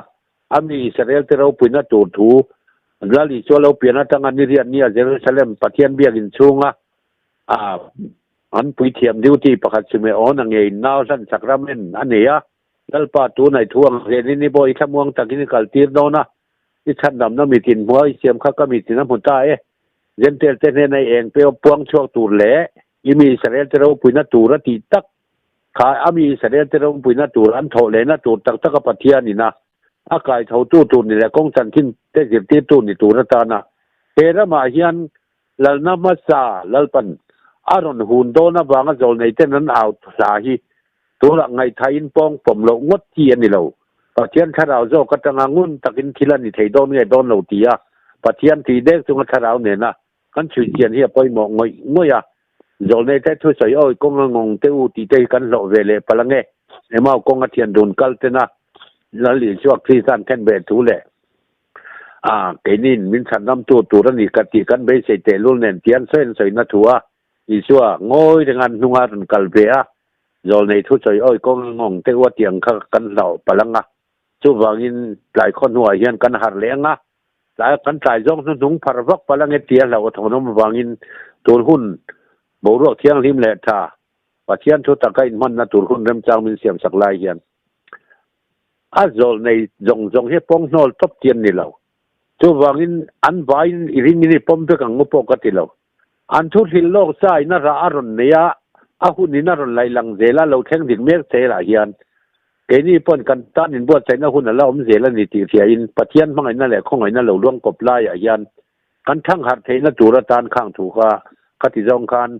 ami Israel te ro puina tu thu lali cho lo piana tanga ni rian ni a Jerusalem pathian biak in chunga a an pui thiam duty pakhat chume on angei naw san sakramen ania lalpa tu nai thuang re ni boy thamuang takin kaltir no na i chan dam na mitin moi siam kha ka mitin na muta e gentel te ne nai eng pe puang chok tur le imi Israel te ro puina tur ti tak kha ami Israel te ro puina tur an tho le na tur tak tak pathian ni na akai thau tu tu ni le kong chan thin te jip ti tu ni tur ta na hera ma hian lal na ma sa lal pan aron hun do na banga zol nei ten an out sa hi tu la ngai thain pong pom lo ngot ti ani lo pathian tharau zo ka tanga ngun takin khilan ni thei don nge don lo tia pathian ti dek chung tharau ne na kan chui chian hi poi mo ngoi ngoya zol nei te thu sai oi kong ngong te u ti te kan lo ve le palange emao kong a thian dun kal te na lali chuak thi san ken be tu le kenin min chan nam tu tu ran ni ka ti kan be se te lul nen tian sen soi na thua isua ngoi dengan nunga ran kalbea zol nei thu choi oi kong ngong te wa tiang kha kan lau palanga chu wangin lai khon huwa hian kan har lenga lai kan trai jong nu nung pharwak palange tia lau thonom wangin tur hun boruak thiang lim le tha pathian thu takai man na tur hun rem chang min siam sak lai hian a zol nei jong jong he pong nol top tian ni lau chu wangin an vain iring ni pom pe kang ngopo ka ti lau an thu hil lok sai na ra aron neya a hu ni na ron lai lang zela lo theng din mek te la hian ke ni pon kan tan in bo chai na hun la om zela ni ti thia in pathian mangai na le khongai na lo luang kop lai a hian kan thang har the na tura tan khang thu ka ka ti jong khan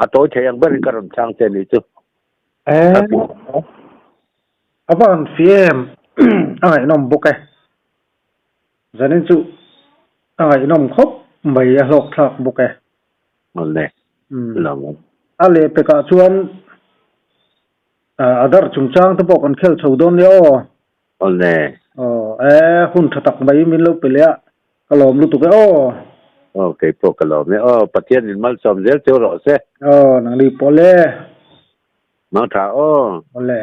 a toy theyang ber ka ron chang te ni chu aban fiem ai nom buke zanin chu ai nom khop mai a lok thak buke le long ale pe ka chuan adar chungchang to bok an khel chodon le le hun thatak mai min lo pelea kalom lu tu ke okay po kalom ne pathian in mal som zel te ro se nang li pole ma tha ole